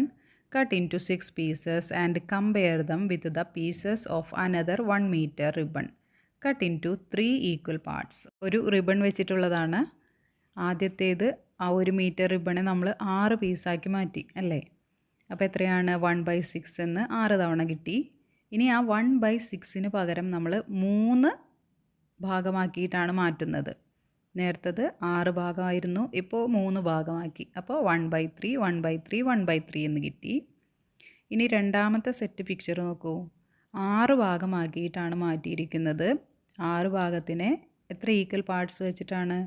cut into 6 pieces and compare them with the pieces of another 1 meter ribbon cut into 3 equal parts. ഒരു റിബൺ വെച്ചിട്ടുള്ളതാണ്. ആദ്യത്തേത് ആ 1 മീറ്റർ റിബണെ നമ്മൾ 6 പീസാക്കി മാറ്റി അല്ലേ? അപ്പോൾ എത്രയാണ് 1/6 എന്ന് 6 തവണ കിട്ടി. ഇനി ആ 1/6ന് പകരം നമ്മൾ 3 ഭാഗമാക്കിയിട്ടാണ് മാറ്റുന്നത്. നേരത്തത് 6 ഭാഗമായിരുന്നു, ഇപ്പോൾ 3 ഭാഗമാക്കി. അപ്പോൾ 1/3 1/3 1/3 എന്ന് കിട്ടി. ഇനി രണ്ടാമത്തെ സെറ്റ് പിക്ചർ നോക്കൂ. 6 ഭാഗമാക്കിയിട്ടാണ് മാറ്റിയിരിക്കുന്നത്. 6 ഭാഗത്തിനെ എത്ര ഈക്വൽ പാർട്സ് വെച്ചിട്ടാണ്?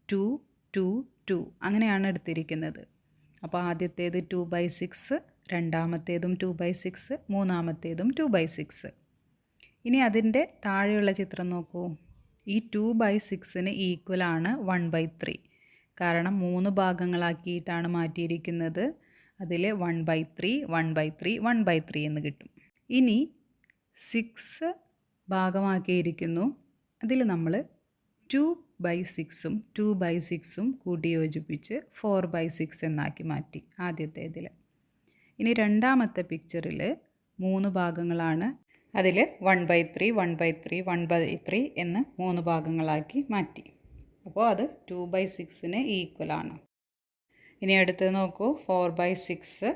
2 2 2 അങ്ങനെയാണ് എടുത്തിരിക്കുന്നത്. അപ്പോൾ ആദ്യത്തേത് 2/6, രണ്ടാമത്തേതും 2/6, മൂന്നാമത്തേതും 2/6. ഇനി അതിൻ്റെ താഴെയുള്ള ചിത്രം നോക്കൂ. ഈ 2/6ന് ഈക്വലാണ് 1/3. കാരണം 3 ഭാഗങ്ങളാക്കിയിട്ടാണ് മാറ്റിയിരിക്കുന്നത്. അതിൽ 1/3 1/3 1/3 എന്ന് കിട്ടും. ഇനി 6 ഭാഗമാക്കിയിരിക്കുന്നു. അതിൽ നമ്മൾ 2/6ഉം 2/6ഉം കൂട്ടി യോജിപ്പിച്ച് 4/6 എന്നാക്കി മാറ്റി ആദ്യത്തേതിൽ. ഇനി രണ്ടാമത്തെ പിക്ചറിൽ 3 ഭാഗങ്ങളാണ്. അതിൽ 1/3 1/3 1/3 എന്ന് 3 ഭാഗങ്ങളാക്കി മാറ്റി. അപ്പോൾ അത് 2/6ന് ഈക്വലാണ്. ഇനി അടുത്തത് നോക്കൂ. 4/6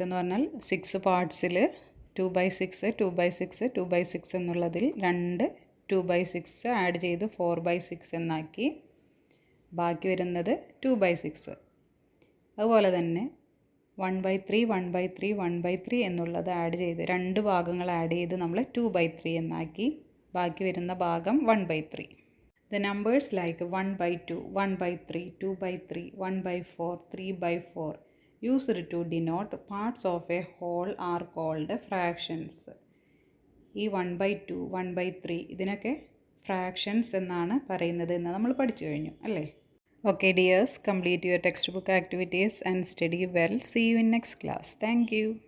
എന്ന് പറഞ്ഞാൽ 6 പാർട്സിൽ 2/6 2/6 2/6 എന്നുള്ളതിൽ 2 2/6 ആഡ് ചെയ്ത് 4/6 എന്നാക്കി. ബാക്കി വരുന്നത് 2/6. അതുപോലെ തന്നെ 1/3 1/3 1/3 എന്നുള്ളത് ആഡ് ചെയ്ത് 2 ഭാഗങ്ങൾ ആഡ് ചെയ്ത് നമ്മൾ 2/3 എന്നാക്കി. ബാക്കി വരുന്ന ഭാഗം 1/3. The numbers like 1/2 1/3 2/3 1/4 3/4 used to denote parts of a whole are called fractions. ഈ 1/2 1/3 ഇതിനൊക്കെ ഫ്രാക്ഷൻസ് എന്നാണ് പറയുന്നത് എന്ന് നമ്മൾ പഠിച്ചു കഴിഞ്ഞു അല്ലേ? Okay dears, complete your textbook activities and study well. See you in next class. Thank you.